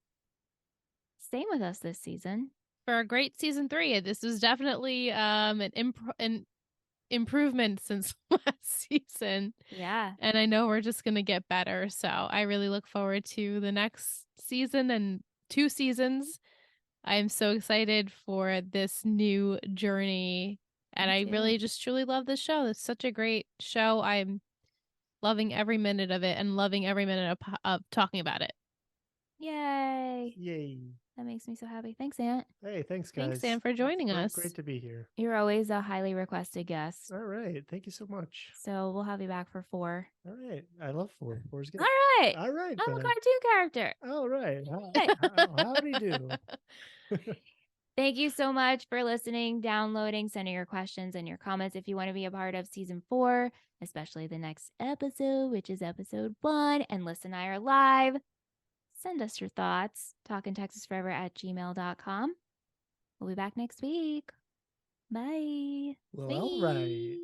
Speaker 1: staying with us this season.
Speaker 2: For a great season 3. This was definitely an improvement since last season.
Speaker 1: Yeah.
Speaker 2: And I know we're just going to get better. So I really look forward to the next season and 2 seasons. I'm so excited for this new journey. And I really just truly love this show. It's such a great show. I'm loving every minute of it and loving every minute of talking about it.
Speaker 1: Yay.
Speaker 3: Yay.
Speaker 1: That makes me so happy. Thanks, Aunt.
Speaker 3: Hey, thanks, guys.
Speaker 2: Thanks, Sam, for joining us.
Speaker 3: Great to be here.
Speaker 1: You're always a highly requested guest.
Speaker 3: All right. Thank you so much.
Speaker 1: So we'll have you back for 4.
Speaker 3: All right. I love 4. 4's good.
Speaker 1: All right.
Speaker 3: All right.
Speaker 1: I'm a cartoon character.
Speaker 3: All right. Howdy do.
Speaker 1: Thank you so much for listening, downloading, sending your questions and your comments. If you want to be a part of season 4, especially the next episode, which is episode 1, and Liz and I are live, send us your thoughts. talkintexasforever@gmail.com. We'll be back next week. Bye.
Speaker 3: Well,
Speaker 1: Bye.
Speaker 3: all right.